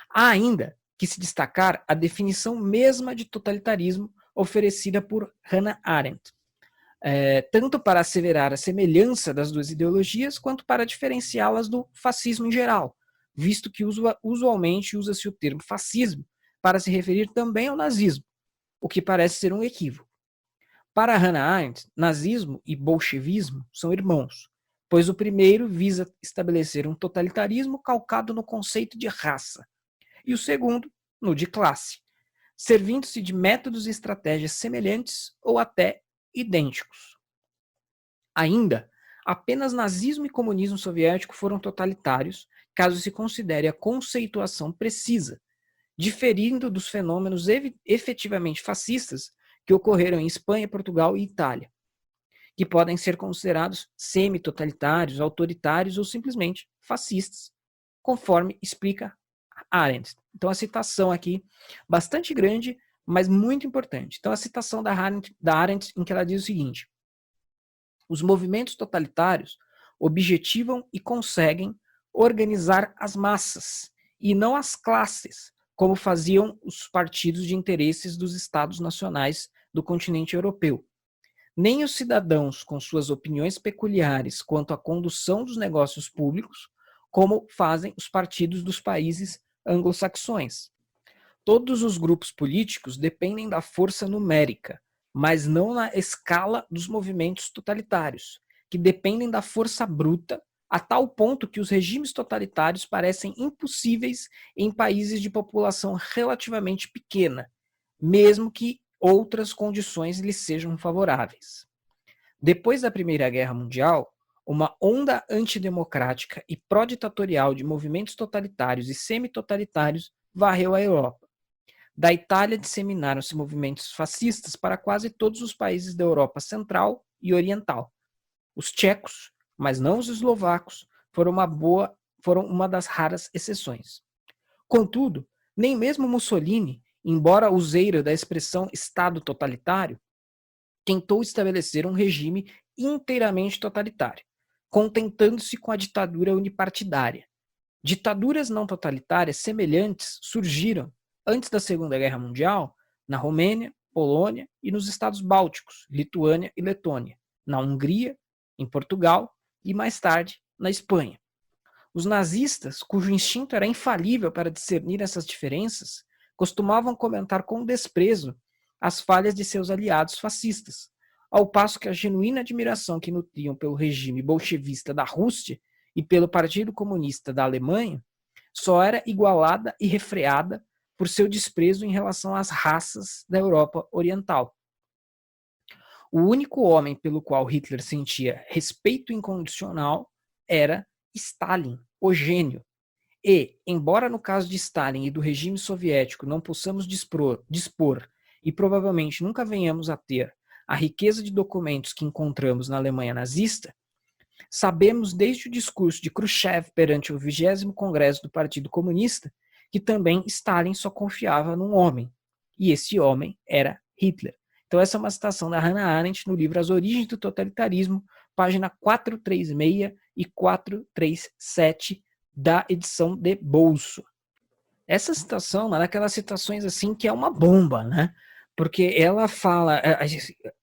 Há ainda que se destacar a definição mesma de totalitarismo oferecida por Hannah Arendt, tanto para asseverar a semelhança das duas ideologias, quanto para diferenciá-las do fascismo em geral, visto que usualmente usa-se o termo fascismo para se referir também ao nazismo, o que parece ser um equívoco. Para Hannah Arendt, nazismo e bolchevismo são irmãos, pois o primeiro visa estabelecer um totalitarismo calcado no conceito de raça, e o segundo no de classe, servindo-se de métodos e estratégias semelhantes ou até idênticos. Ainda, apenas nazismo e comunismo soviético foram totalitários, caso se considere a conceituação precisa, diferindo dos fenômenos efetivamente fascistas que ocorreram em Espanha, Portugal e Itália, que podem ser considerados semi-totalitários, autoritários ou simplesmente fascistas, conforme explica Arendt. Então a citação aqui, bastante grande, mas muito importante. Então a citação da Arendt em que ela diz o seguinte: os movimentos totalitários objetivam e conseguem organizar as massas, e não as classes, como faziam os partidos de interesses dos estados nacionais do continente europeu. Nem os cidadãos com suas opiniões peculiares quanto à condução dos negócios públicos, como fazem os partidos dos países anglo-saxões. Todos os grupos políticos dependem da força numérica, mas não na escala dos movimentos totalitários, que dependem da força bruta, a tal ponto que os regimes totalitários parecem impossíveis em países de população relativamente pequena, mesmo que outras condições lhes sejam favoráveis. Depois da Primeira Guerra Mundial, uma onda antidemocrática e pró-ditatorial de movimentos totalitários e semi-totalitários varreu a Europa. Da Itália disseminaram-se movimentos fascistas para quase todos os países da Europa Central e Oriental. Os tchecos, mas não os eslovacos, foram uma das raras exceções. Contudo, nem mesmo Mussolini, embora useiro da expressão Estado totalitário, tentou estabelecer um regime inteiramente totalitário, contentando-se com a ditadura unipartidária. Ditaduras não totalitárias semelhantes surgiram, antes da Segunda Guerra Mundial, na Romênia, Polônia e nos Estados Bálticos, Lituânia e Letônia, na Hungria, em Portugal e, mais tarde, na Espanha. Os nazistas, cujo instinto era infalível para discernir essas diferenças, costumavam comentar com desprezo as falhas de seus aliados fascistas, ao passo que a genuína admiração que nutriam pelo regime bolchevista da Rússia e pelo Partido Comunista da Alemanha só era igualada e refreada por seu desprezo em relação às raças da Europa Oriental. O único homem pelo qual Hitler sentia respeito incondicional era Stalin, o gênio. E, embora no caso de Stalin e do regime soviético não possamos dispor e provavelmente nunca venhamos a ter a riqueza de documentos que encontramos na Alemanha nazista, sabemos desde o discurso de Khrushchev perante o 20º Congresso do Partido Comunista que também Stalin só confiava num homem, e esse homem era Hitler. Então essa é uma citação da Hannah Arendt no livro As Origens do Totalitarismo, página 436 e 437 da edição de bolso. Essa citação é daquelas citações assim que é uma bomba, né? Porque ela fala,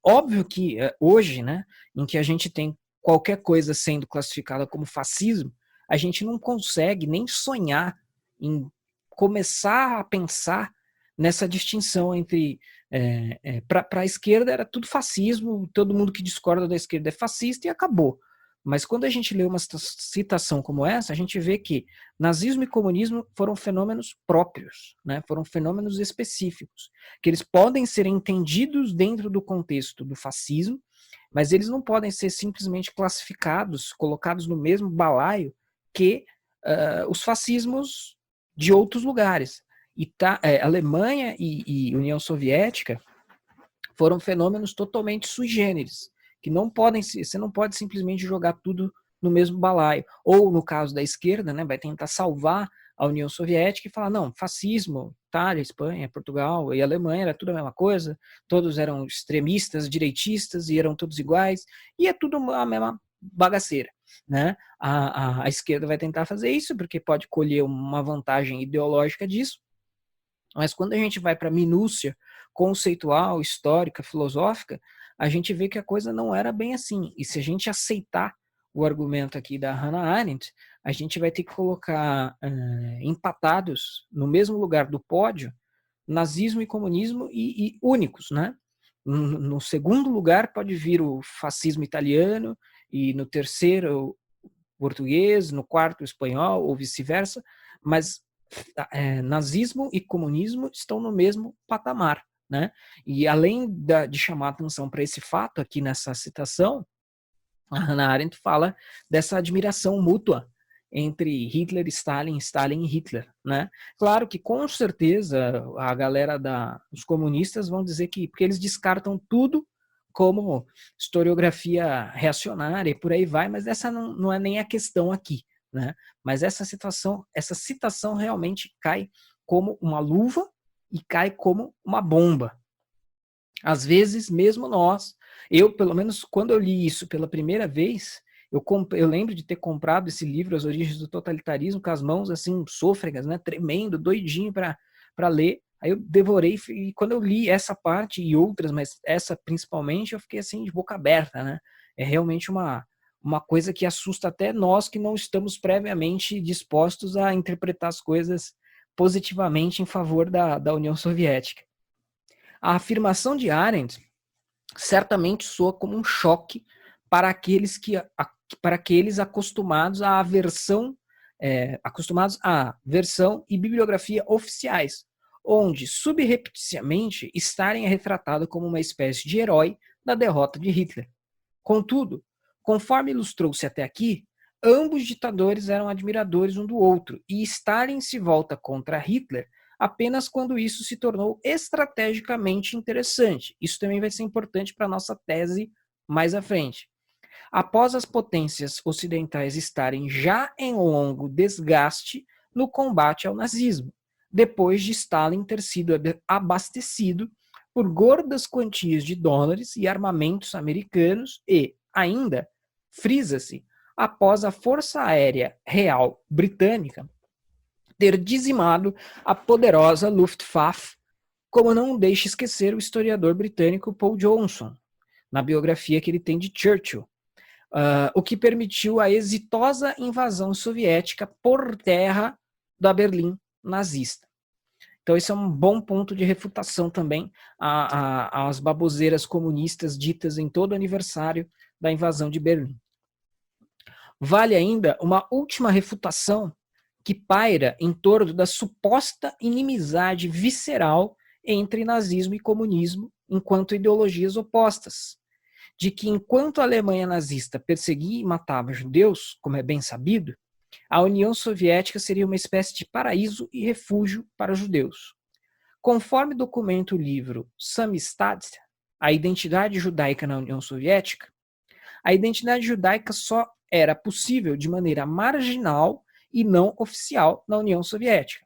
óbvio que hoje, né, em que a gente tem qualquer coisa sendo classificada como fascismo, a gente não consegue nem sonhar em começar a pensar nessa distinção entre para a esquerda era tudo fascismo, todo mundo que discorda da esquerda é fascista e acabou. Mas quando a gente lê uma citação como essa, a gente vê que nazismo e comunismo foram fenômenos próprios, né? Foram fenômenos específicos, que eles podem ser entendidos dentro do contexto do fascismo, mas eles não podem ser simplesmente classificados, colocados no mesmo balaio que os fascismos de outros lugares. Alemanha e União Soviética foram fenômenos totalmente sui generis, que não podem, você não pode simplesmente jogar tudo no mesmo balaio. Ou, no caso da esquerda, né, vai tentar salvar a União Soviética e falar, não, fascismo, Itália, Espanha, Portugal e Alemanha era tudo a mesma coisa, todos eram extremistas, direitistas e eram todos iguais, e é tudo a mesma bagaceira. Né? A esquerda vai tentar fazer isso, porque pode colher uma vantagem ideológica disso, mas quando a gente vai para a minúcia conceitual, histórica, filosófica, a gente vê que a coisa não era bem assim. E se a gente aceitar o argumento aqui da Hannah Arendt, a gente vai ter que colocar empatados no mesmo lugar do pódio nazismo e comunismo e únicos, né? No segundo lugar pode vir o fascismo italiano e no terceiro o português, no quarto o espanhol ou vice-versa, mas nazismo e comunismo estão no mesmo patamar, né? E além de chamar atenção para esse fato aqui nessa citação, a Hannah Arendt fala dessa admiração mútua entre Hitler e Stalin, Stalin e Hitler, né? Claro que com certeza a galera os comunistas vão dizer que porque eles descartam tudo como historiografia reacionária e por aí vai, mas essa não é nem a questão aqui, né? Mas essa citação realmente cai como uma luva e cai como uma bomba. Às vezes, mesmo eu, pelo menos, quando eu li isso pela primeira vez, eu lembro de ter comprado esse livro, As Origens do Totalitarismo, com as mãos, assim, sôfregas, né, tremendo, doidinho para ler. Aí eu devorei, e quando eu li essa parte e outras, mas essa principalmente, eu fiquei assim, de boca aberta, né? É realmente uma coisa que assusta até nós que não estamos previamente dispostos a interpretar as coisas positivamente em favor da União Soviética. A afirmação de Arendt certamente soa como um choque para aqueles acostumados à versão e bibliografia oficiais, onde subrepticiamente Stalin é retratado como uma espécie de herói da derrota de Hitler. Contudo, conforme ilustrou-se até aqui, ambos ditadores eram admiradores um do outro, e Stalin se volta contra Hitler apenas quando isso se tornou estrategicamente interessante. Isso também vai ser importante para a nossa tese mais à frente. Após as potências ocidentais estarem já em longo desgaste no combate ao nazismo, depois de Stalin ter sido abastecido por gordas quantias de dólares e armamentos americanos e, ainda, frisa-se, após a Força Aérea Real Britânica ter dizimado a poderosa Luftwaffe, como não deixa esquecer o historiador britânico Paul Johnson, na biografia que ele tem de Churchill, o que permitiu a exitosa invasão soviética por terra da Berlim nazista. Então esse é um bom ponto de refutação também às baboseiras comunistas ditas em todo aniversário da invasão de Berlim. Vale ainda uma última refutação que paira em torno da suposta inimizade visceral entre nazismo e comunismo enquanto ideologias opostas, de que enquanto a Alemanha nazista perseguia e matava judeus, como é bem sabido, a União Soviética seria uma espécie de paraíso e refúgio para judeus. Conforme documenta o livro Samizdat, a identidade judaica na União Soviética, a identidade judaica só era possível de maneira marginal e não oficial na União Soviética.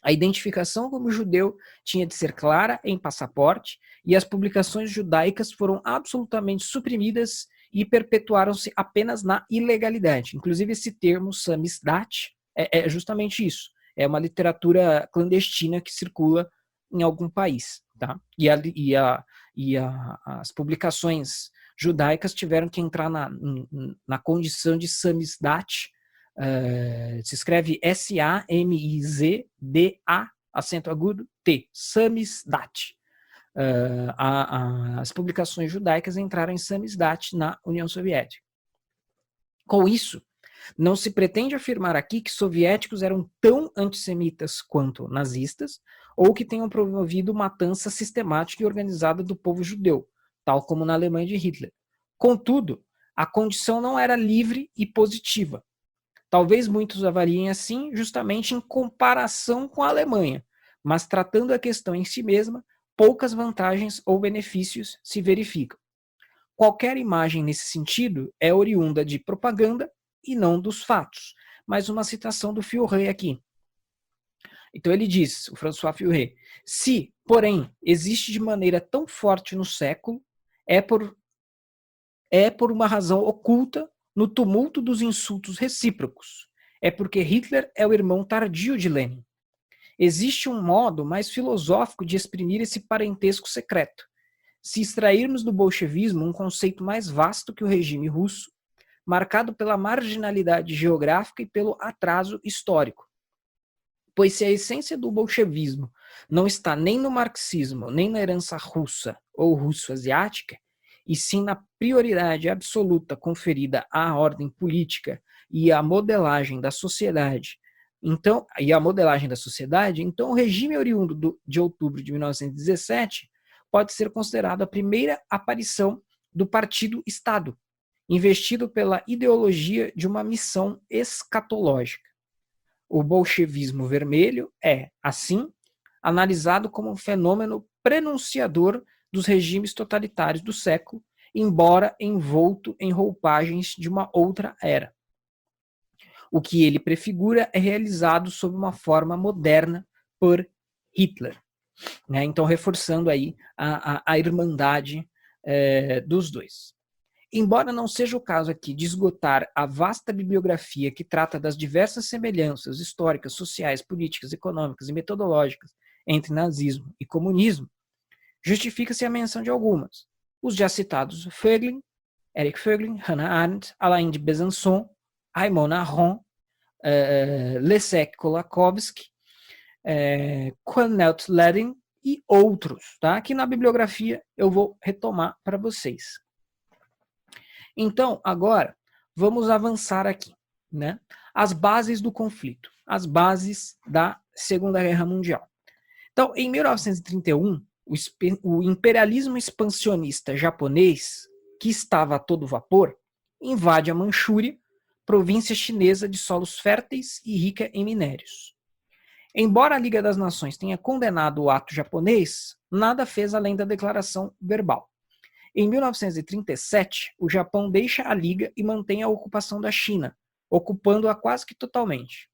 A identificação como judeu tinha de ser clara em passaporte e as publicações judaicas foram absolutamente suprimidas e perpetuaram-se apenas na ilegalidade. Inclusive esse termo samizdat é justamente isso. É uma literatura clandestina que circula em algum país. Tá? As publicações judaicas tiveram que entrar na condição de samizdat Se escreve S-A-M-I-Z-D-A, acento agudo, T, Samizdat. As publicações judaicas entraram em Samizdat na União Soviética. Com isso, não se pretende afirmar aqui que soviéticos eram tão antissemitas quanto nazistas, ou que tenham promovido matança sistemática e organizada do povo judeu, tal como na Alemanha de Hitler. Contudo, a condição não era livre e positiva. Talvez muitos avaliem assim, justamente em comparação com a Alemanha, mas tratando a questão em si mesma, poucas vantagens ou benefícios se verificam. Qualquer imagem nesse sentido é oriunda de propaganda e não dos fatos. Mais uma citação do Furey aqui. Então ele diz, o François Furey, se, porém, existe de maneira tão forte no século, é por uma razão oculta no tumulto dos insultos recíprocos. É porque Hitler é o irmão tardio de Lenin. Existe um modo mais filosófico de exprimir esse parentesco secreto. Se extrairmos do bolchevismo um conceito mais vasto que o regime russo, marcado pela marginalidade geográfica e pelo atraso histórico. Pois se a essência do bolchevismo não está nem no marxismo, nem na herança russa ou russo-asiática, e sim na prioridade absoluta conferida à ordem política e à modelagem da sociedade, então o regime oriundo de outubro de 1917 pode ser considerado a primeira aparição do partido-Estado, investido pela ideologia de uma missão escatológica. O bolchevismo vermelho é, assim, analisado como um fenômeno prenunciador dos regimes totalitários do século, embora envolto em roupagens de uma outra era. O que ele prefigura é realizado sob uma forma moderna por Hitler. Né? Então, reforçando aí a irmandade dos dois. Embora não seja o caso aqui de esgotar a vasta bibliografia que trata das diversas semelhanças históricas, sociais, políticas, econômicas e metodológicas entre nazismo e comunismo, justifica-se a menção de algumas. Os já citados Voegelin, Eric Voegelin, Hannah Arendt, Alain de Besançon, Raymond Aron, Leszek Kolakowski, Cornelt Ledin e outros, tá? Que na bibliografia eu vou retomar para vocês. Então, agora, vamos avançar aqui, né? As bases do conflito, as bases da Segunda Guerra Mundial. Então, em 1931, o imperialismo expansionista japonês, que estava a todo vapor, invade a Manchúria, província chinesa de solos férteis e rica em minérios. Embora a Liga das Nações tenha condenado o ato japonês, nada fez além da declaração verbal. Em 1937, o Japão deixa a Liga e mantém a ocupação da China, ocupando-a quase que totalmente.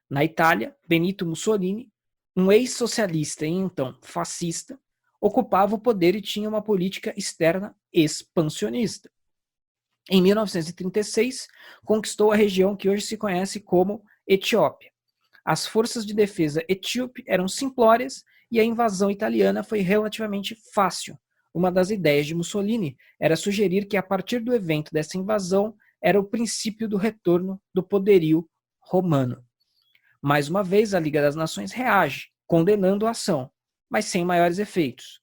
Na Itália, Benito Mussolini, um ex-socialista e então fascista, ocupava o poder e tinha uma política externa expansionista. Em 1936, conquistou a região que hoje se conhece como Etiópia. As forças de defesa etíope eram simplórias e a invasão italiana foi relativamente fácil. Uma das ideias de Mussolini era sugerir que, a partir do evento dessa invasão, era o princípio do retorno do poderio romano. Mais uma vez, a Liga das Nações reage, condenando a ação, mas sem maiores efeitos.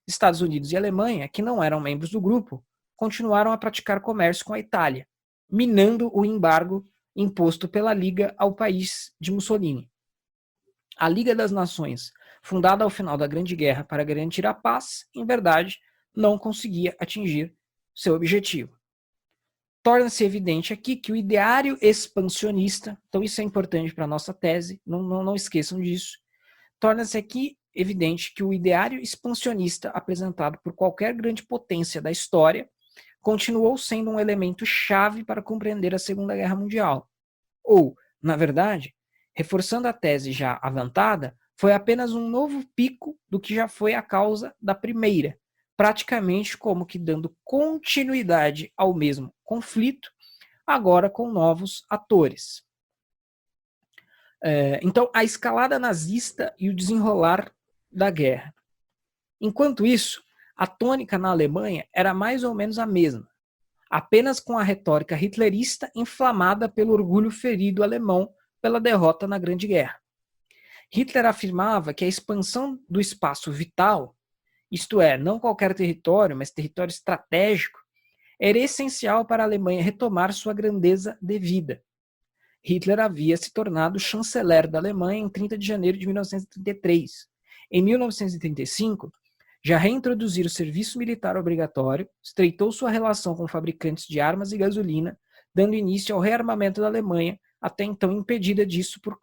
Estados Unidos e Alemanha, que não eram membros do grupo, continuaram a praticar comércio com a Itália, minando o embargo imposto pela Liga ao país de Mussolini. A Liga das Nações, fundada ao final da Grande Guerra para garantir a paz, em verdade, não conseguia atingir seu objetivo. Torna-se evidente aqui que o ideário expansionista, então isso é importante para a nossa tese, não esqueçam disso, torna-se aqui evidente que o ideário expansionista apresentado por qualquer grande potência da história continuou sendo um elemento chave para compreender a Segunda Guerra Mundial. Ou, na verdade, reforçando a tese já avançada, foi apenas um novo pico do que já foi a causa da primeira, praticamente como que dando continuidade ao mesmo conflito, agora com novos atores. Então, a escalada nazista e o desenrolar da guerra. Enquanto isso, a tônica na Alemanha era mais ou menos a mesma. apenas com a retórica hitlerista inflamada pelo orgulho ferido alemão pela derrota na Grande Guerra. Hitler afirmava que a expansão do espaço vital, isto é, não qualquer território, mas território estratégico, era essencial para a Alemanha retomar sua grandeza devida. Hitler havia se tornado chanceler da Alemanha em 30 de janeiro de 1933. Em 1935, já reintroduziu o serviço militar obrigatório, estreitou sua relação com fabricantes de armas e gasolina, dando início ao rearmamento da Alemanha, até então impedida disso por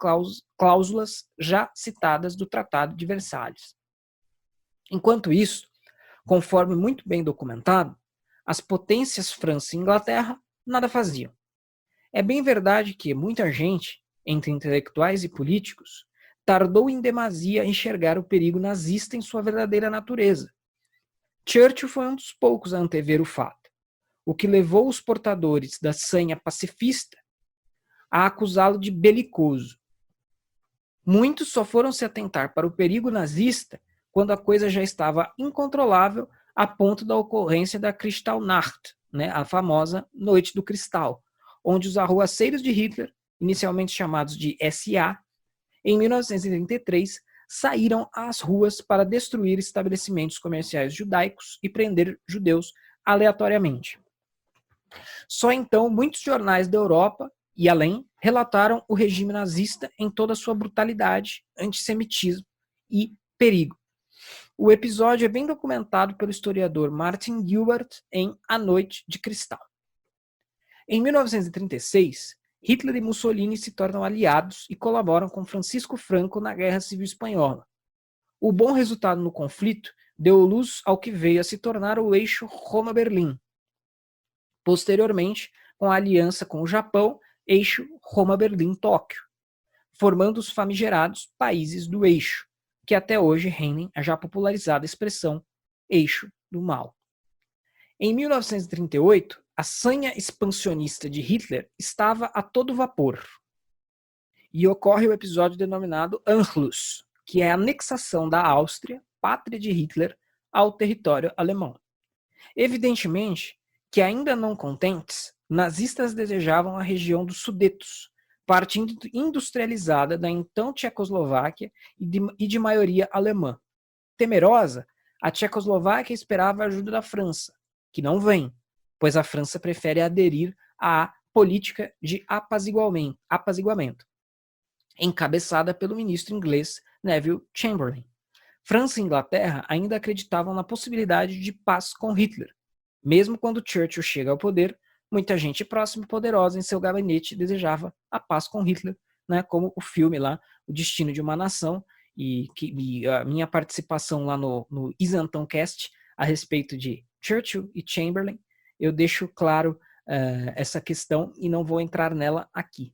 cláusulas já citadas do Tratado de Versalhes. Enquanto isso, conforme muito bem documentado, as potências França e Inglaterra nada faziam. É bem verdade que muita gente, entre intelectuais e políticos, tardou em demasia a enxergar o perigo nazista em sua verdadeira natureza. Churchill foi um dos poucos a antever o fato, o que levou os portadores da sanha pacifista a acusá-lo de belicoso. Muitos só foram se atentar para o perigo nazista quando a coisa já estava incontrolável a ponto da ocorrência da Kristallnacht, a famosa Noite do Cristal, onde os arruaceiros de Hitler, inicialmente chamados de SA, em 1933, saíram às ruas para destruir estabelecimentos comerciais judaicos e prender judeus aleatoriamente. Só então muitos jornais da Europa e além relataram o regime nazista em toda a sua brutalidade, antissemitismo e perigo. O episódio é bem documentado pelo historiador Martin Gilbert em A Noite de Cristal. Em 1936, Hitler e Mussolini se tornam aliados e colaboram com Francisco Franco na Guerra Civil Espanhola. O bom resultado no conflito deu luz ao que veio a se tornar o eixo Roma-Berlim. Posteriormente, com a aliança com o Japão, eixo Roma-Berlim-Tóquio, formando os famigerados países do eixo, que até hoje rendem a já popularizada expressão eixo do mal. Em 1938, a sanha expansionista de Hitler estava a todo vapor. E ocorre o episódio denominado Anschluss, que é a anexação da Áustria, pátria de Hitler, ao território alemão. Evidentemente que, ainda não contentes, nazistas desejavam a região dos Sudetos, parte industrializada da então Tchecoslováquia e de maioria alemã. Temerosa, a Tchecoslováquia esperava a ajuda da França, que não vem, pois a França prefere aderir à política de apaziguamento, encabeçada pelo ministro inglês Neville Chamberlain. França e Inglaterra ainda acreditavam na possibilidade de paz com Hitler. Mesmo quando Churchill chega ao poder, muita gente próxima e poderosa em seu gabinete desejava a paz com Hitler, como o filme lá, O Destino de uma Nação, e a minha participação lá no Isentão Cast a respeito de Churchill e Chamberlain, eu deixo claro essa questão e não vou entrar nela aqui,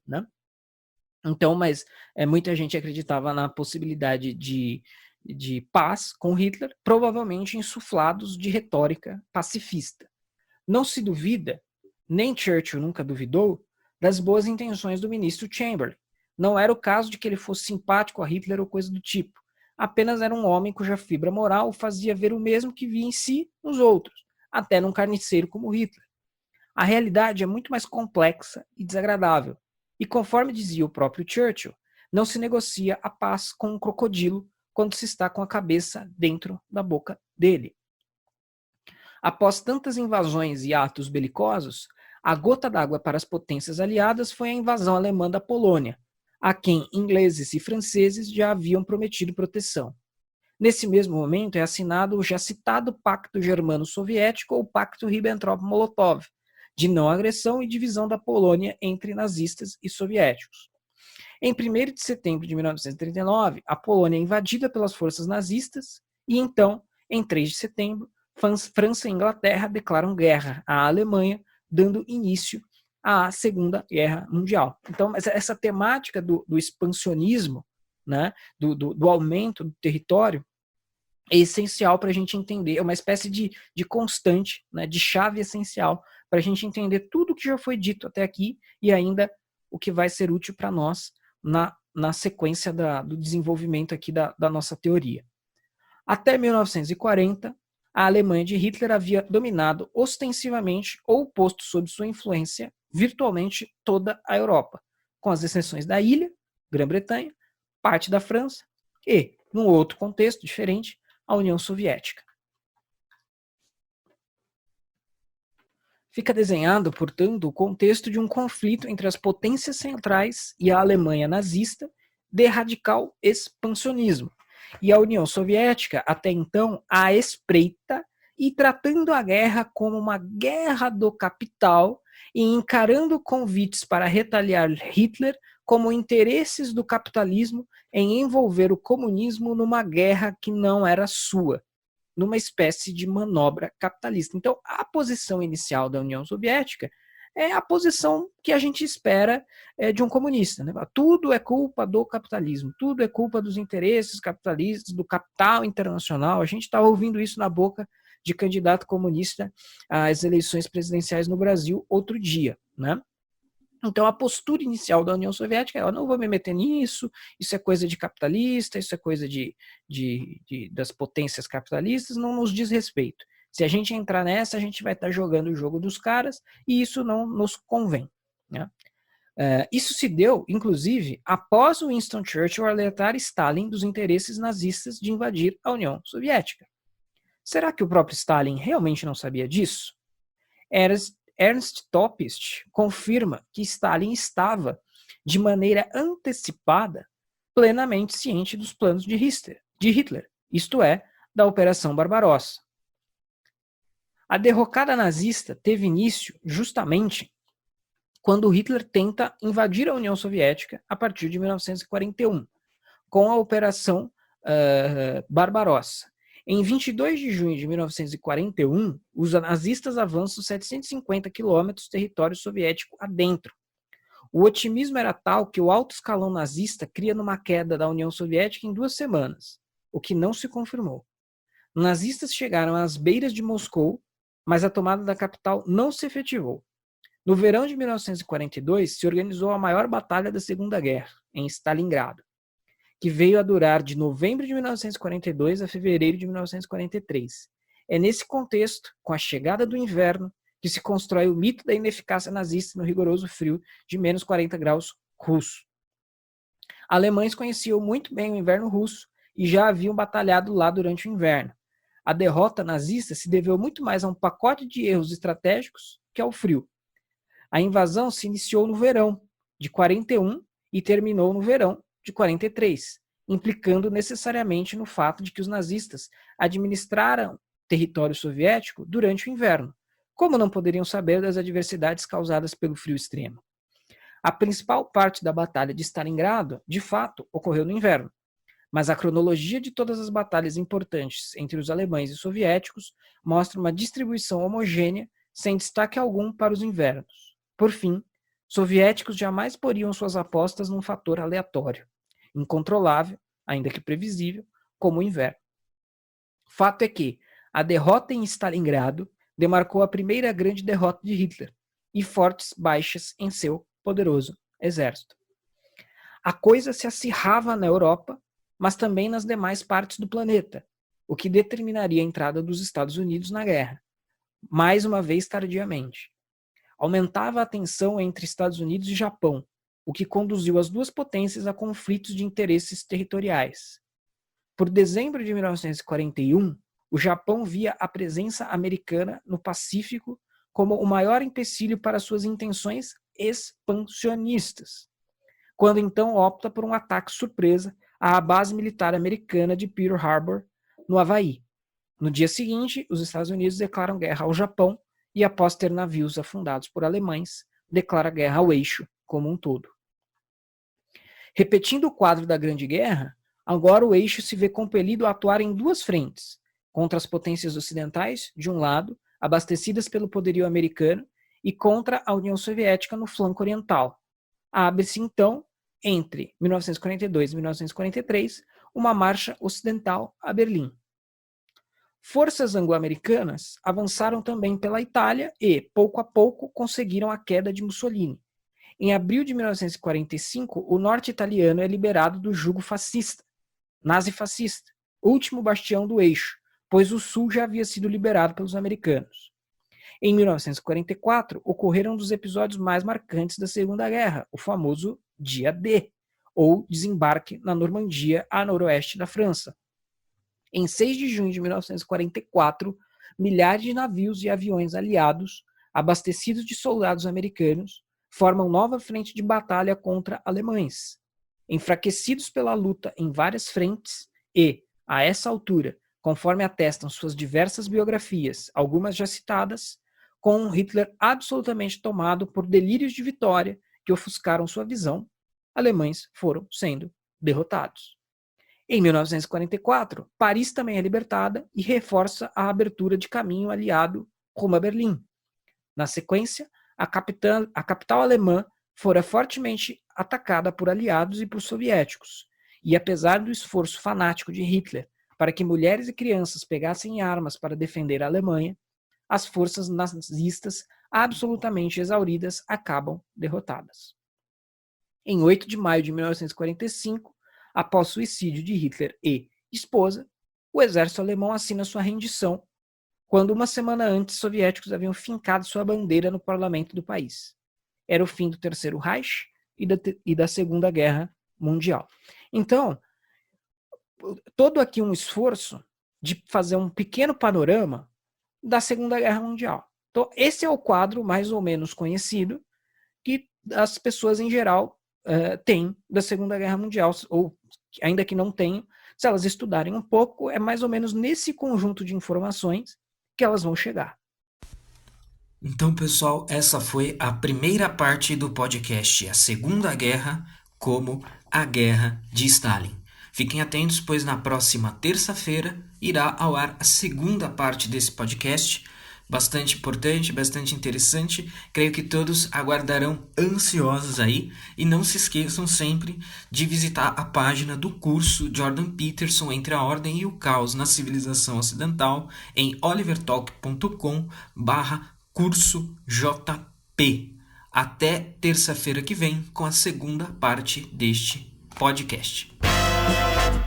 Então, mas muita gente acreditava na possibilidade de paz com Hitler, provavelmente insuflados de retórica pacifista. Não se duvida, nem Churchill nunca duvidou, das boas intenções do ministro Chamberlain. Não era o caso de que ele fosse simpático a Hitler ou coisa do tipo. Apenas era um homem cuja fibra moral fazia ver o mesmo que via em si nos outros, até num carniceiro como Hitler. A realidade é muito mais complexa e desagradável. E conforme dizia o próprio Churchill, não se negocia a paz com um crocodilo quando se está com a cabeça dentro da boca dele. Após tantas invasões e atos belicosos, a gota d'água para as potências aliadas foi a invasão alemã da Polônia, a quem ingleses e franceses já haviam prometido proteção. Nesse mesmo momento é assinado o já citado Pacto Germano-Soviético ou Pacto Ribbentrop-Molotov, de não agressão e divisão da Polônia entre nazistas e soviéticos. Em 1º de setembro de 1939, a Polônia é invadida pelas forças nazistas e então, em 3 de setembro, França e Inglaterra declaram guerra à Alemanha, dando início à Segunda Guerra Mundial. Então, essa temática do expansionismo, do aumento do território, é essencial para a gente entender, é uma espécie de constante, de chave essencial para a gente entender tudo o que já foi dito até aqui e ainda o que vai ser útil para nós na sequência do desenvolvimento aqui da nossa teoria. Até 1940, a Alemanha de Hitler havia dominado ostensivamente ou posto sob sua influência virtualmente toda a Europa, com as exceções da ilha, Grã-Bretanha, parte da França e, num outro contexto diferente, a União Soviética. Fica desenhado, portanto, o contexto de um conflito entre as potências centrais e a Alemanha nazista de radical expansionismo, e a União Soviética, até então, à espreita e tratando a guerra como uma guerra do capital e encarando convites para retaliar Hitler como interesses do capitalismo em envolver o comunismo numa guerra que não era sua, numa espécie de manobra capitalista. Então, a posição inicial da União Soviética é a posição que a gente espera de um comunista. Né? Tudo é culpa do capitalismo, tudo é culpa dos interesses capitalistas, do capital internacional. A gente está ouvindo isso na boca de candidato comunista às eleições presidenciais no Brasil outro dia. Né? Então, a postura inicial da União Soviética é: eu não vou me meter nisso, isso é coisa de capitalista, isso é coisa das potências capitalistas, não nos diz respeito. Se a gente entrar nessa, a gente vai estar jogando o jogo dos caras e isso não nos convém. Né? Isso se deu, inclusive, após o Winston Churchill alertar Stalin dos interesses nazistas de invadir a União Soviética. Será que o próprio Stalin realmente não sabia disso? Ernst Topist confirma que Stalin estava, de maneira antecipada, plenamente ciente dos planos de Hitler, isto é, da Operação Barbarossa. A derrocada nazista teve início justamente quando Hitler tenta invadir a União Soviética a partir de 1941, com a Operação Barbarossa. Em 22 de junho de 1941, os nazistas avançam 750 quilômetros território soviético adentro. O otimismo era tal que o alto escalão nazista cria numa queda da União Soviética em 2 semanas, o que não se confirmou. Os nazistas chegaram às beiras de Moscou, mas a tomada da capital não se efetivou. No verão de 1942, se organizou a maior batalha da Segunda Guerra, em Stalingrado, que veio a durar de novembro de 1942 a fevereiro de 1943. É nesse contexto, com a chegada do inverno, que se constrói o mito da ineficácia nazista no rigoroso frio de menos 40 graus russo. Alemães conheciam muito bem o inverno russo e já haviam batalhado lá durante o inverno. A derrota nazista se deveu muito mais a um pacote de erros estratégicos que ao frio. A invasão se iniciou no verão de 41 e terminou no verão de 43, implicando necessariamente no fato de que os nazistas administraram território soviético durante o inverno, como não poderiam saber das adversidades causadas pelo frio extremo. A principal parte da batalha de Stalingrado, de fato, ocorreu no inverno, mas a cronologia de todas as batalhas importantes entre os alemães e soviéticos mostra uma distribuição homogênea, sem destaque algum para os invernos. Por fim, soviéticos jamais poriam suas apostas num fator aleatório, incontrolável, ainda que previsível, como o inverno. Fato é que a derrota em Stalingrado demarcou a primeira grande derrota de Hitler e fortes baixas em seu poderoso exército. A coisa se acirrava na Europa, mas também nas demais partes do planeta, o que determinaria a entrada dos Estados Unidos na guerra, mais uma vez tardiamente. Aumentava a tensão entre Estados Unidos e Japão, o que conduziu as duas potências a conflitos de interesses territoriais. Por dezembro de 1941, o Japão via a presença americana no Pacífico como o maior empecilho para suas intenções expansionistas, quando então opta por um ataque surpresa à base militar americana de Pearl Harbor, no Havaí. No dia seguinte, os Estados Unidos declaram guerra ao Japão e, após ter navios afundados por alemães, declara guerra ao eixo como um todo. Repetindo o quadro da Grande Guerra, agora o eixo se vê compelido a atuar em duas frentes, contra as potências ocidentais, de um lado, abastecidas pelo poderio americano, e contra a União Soviética no flanco oriental. Abre-se, então, entre 1942 e 1943, uma marcha ocidental a Berlim. Forças anglo-americanas avançaram também pela Itália e, pouco a pouco, conseguiram a queda de Mussolini. Em abril de 1945, o norte italiano é liberado do jugo fascista, nazi-fascista, último bastião do eixo, pois o Sul já havia sido liberado pelos americanos. Em 1944, ocorreram um dos episódios mais marcantes da Segunda Guerra, o famoso Dia D, ou desembarque na Normandia, a noroeste da França. Em 6 de junho de 1944, milhares de navios e aviões aliados, abastecidos de soldados americanos, formam nova frente de batalha contra alemães. Enfraquecidos pela luta em várias frentes e, a essa altura, conforme atestam suas diversas biografias, algumas já citadas, com Hitler absolutamente tomado por delírios de vitória que ofuscaram sua visão, alemães foram sendo derrotados. Em 1944, Paris também é libertada e reforça a abertura de caminho aliado rumo a Berlim. Na sequência, a capital alemã fora fortemente atacada por aliados e por soviéticos, e apesar do esforço fanático de Hitler para que mulheres e crianças pegassem armas para defender a Alemanha, as forças nazistas, absolutamente exauridas, acabam derrotadas. Em 8 de maio de 1945, após o suicídio de Hitler e esposa, o exército alemão assina sua rendição, quando uma semana antes os soviéticos haviam fincado sua bandeira no parlamento do país. Era o fim do Terceiro Reich e da Segunda Guerra Mundial. Então, todo aqui um esforço de fazer um pequeno panorama da Segunda Guerra Mundial. Então, esse é o quadro mais ou menos conhecido que as pessoas em geral têm da Segunda Guerra Mundial, ou ainda que não tenham, se elas estudarem um pouco, é mais ou menos nesse conjunto de informações que elas vão chegar. Então, pessoal, essa foi a primeira parte do podcast, a Segunda Guerra como a Guerra de Stalin. Fiquem atentos, pois na próxima terça-feira irá ao ar a segunda parte desse podcast, bastante importante, bastante interessante. Creio que todos aguardarão ansiosos aí. E não se esqueçam sempre de visitar a página do curso Jordan Peterson Entre a Ordem e o Caos na Civilização Ocidental em olivertalk.com/curso JP. Até terça-feira que vem com a segunda parte deste podcast.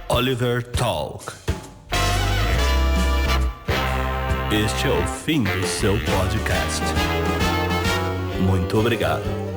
Oliver Talk. Este é o fim do seu podcast. Muito obrigado.